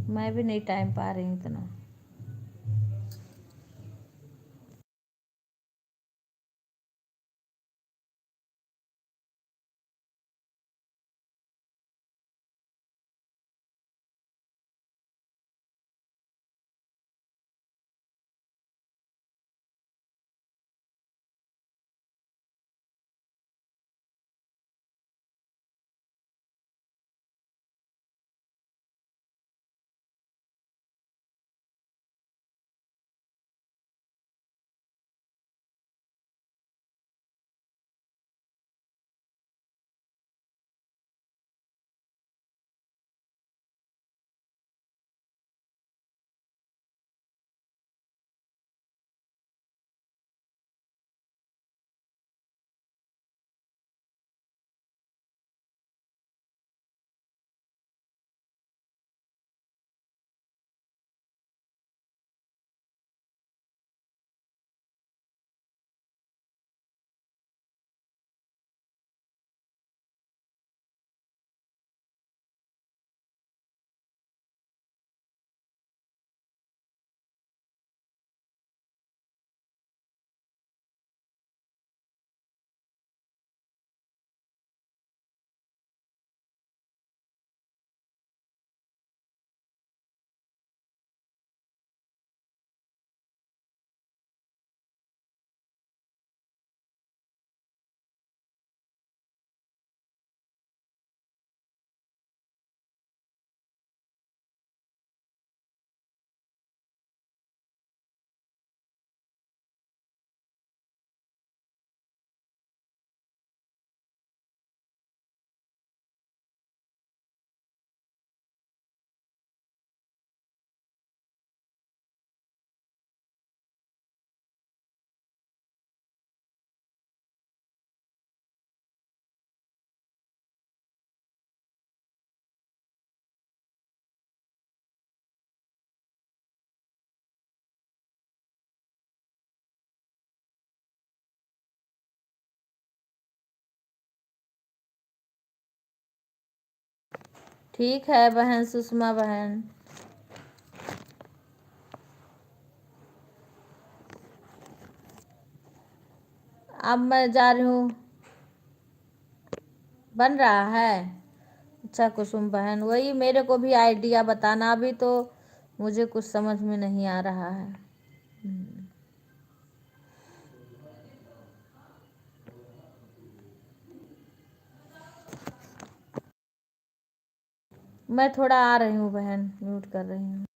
मैं भी नहीं टाइम पा रही हूँ इतना। ठीक है बहन सुषमा बहन। अब मैं जा रही हूँ। बन रहा है। अच्छा कुसुम बहन, वही मेरे को भी आइडिया बताना, अभी तो मुझे कुछ समझ में नहीं आ रहा है। मैं थोड़ा आ रही हूँ बहन, म्यूट कर रही हूँ।